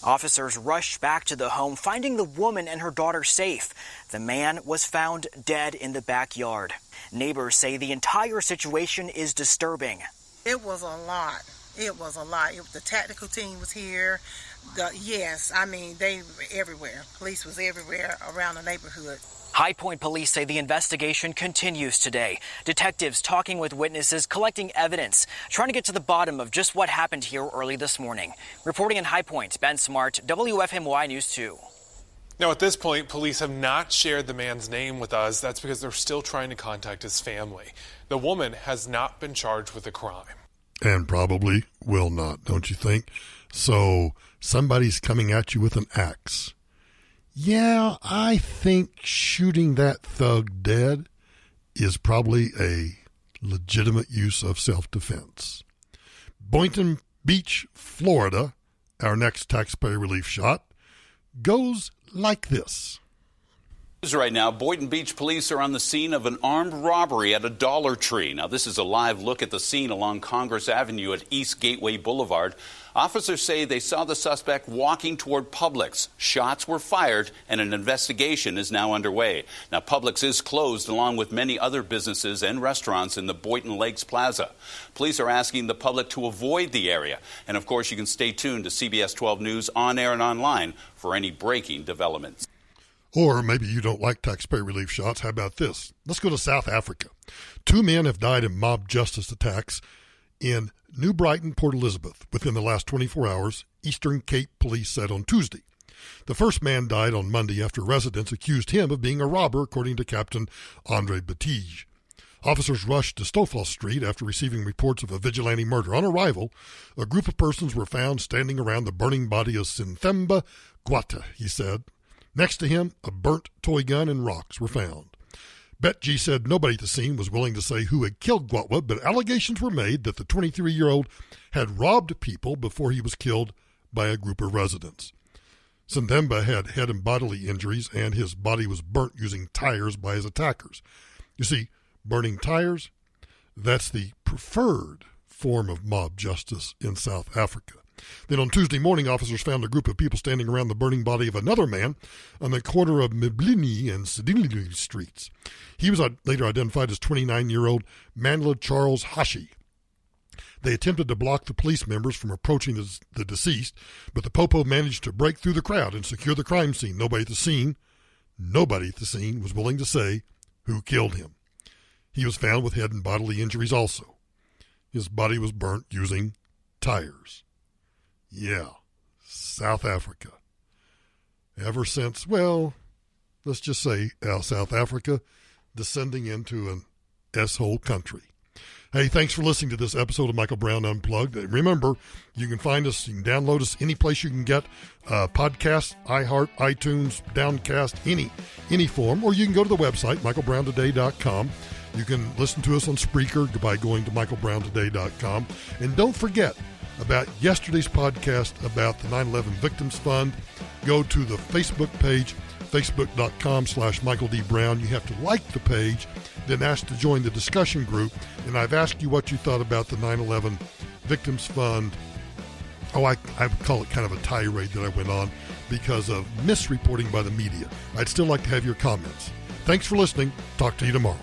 [SPEAKER 13] Officers rushed back to the home, finding the woman and her daughter safe. The man was found dead in the backyard. Neighbors say the entire situation is disturbing.
[SPEAKER 14] It was a lot. It was a lot. The tactical team was here. They were everywhere. Police was everywhere around the neighborhood.
[SPEAKER 13] High Point police say the investigation continues today. Detectives talking with witnesses, collecting evidence, trying to get to the bottom of just what happened here early this morning. Reporting in High Point, Ben Smart, WFMY News 2.
[SPEAKER 12] Now, at this point, police have not shared the man's name with us. That's because they're still trying to contact his family. The woman has not been charged with a crime.
[SPEAKER 6] And probably will not, don't you think? So somebody's coming at you with an axe. Yeah, I think shooting that thug dead is probably a legitimate use of self-defense. Boynton Beach, Florida, our next taxpayer relief shot, goes like this.
[SPEAKER 15] Right now, Boynton Beach police are on the scene of an armed robbery at a Dollar Tree. Now, this is a live look at the scene along Congress Avenue at East Gateway Boulevard. Officers say they saw the suspect walking toward Publix. Shots were fired, and an investigation is now underway. Now, Publix is closed along with many other businesses and restaurants in the Boynton Lakes Plaza. Police are asking the public to avoid the area. And, of course, you can stay tuned to CBS 12 News on air and online for any breaking developments.
[SPEAKER 6] Or maybe you don't like taxpayer relief shots. How about this? Let's go to South Africa. 2 men have died in mob justice attacks in New Brighton, Port Elizabeth, within the last 24 hours, Eastern Cape police said on Tuesday. The first man died on Monday after residents accused him of being a robber, according to Captain Andre Batige. Officers rushed to Stofla Street after receiving reports of a vigilante murder. On arrival, a group of persons were found standing around the burning body of Sinthemba Gwata, he said. Next to him, a burnt toy gun and rocks were found. Betji said nobody at the scene was willing to say who had killed Gwatwa, but allegations were made that the 23-year-old had robbed people before he was killed by a group of residents. Sinthemba had head and bodily injuries, and his body was burnt using tires by his attackers. You see, burning tires, that's the preferred form of mob justice in South Africa. Then on Tuesday morning, officers found a group of people standing around the burning body of another man on the corner of Mblini and Sidili streets. He was later identified as 29-year-old Manla Charles Hashi. They attempted to block the police members from approaching the deceased, but the popo managed to break through the crowd and secure the crime scene. Nobody at the scene was willing to say who killed him. He was found with head and bodily injuries also. His body was burnt using tires. Yeah, South Africa. Ever since, well, let's just say South Africa, descending into an S-hole country. Hey, thanks for listening to this episode of Michael Brown Unplugged. Remember, you can find us, you can download us any place you can get podcasts, iHeart, iTunes, Downcast, any form, or you can go to the website, michaelbrowntoday.com. You can listen to us on Spreaker by going to michaelbrowntoday.com. And don't forget about yesterday's podcast about the 9/11 Victims Fund. Go to the Facebook page, facebook.com/Michael D. Brown. You have to like the page, then ask to join the discussion group. And I've asked you what you thought about the 9/11 Victims Fund. I would call it kind of a tirade that I went on because of misreporting by the media. I'd still like to have your comments. Thanks for listening. Talk to you tomorrow.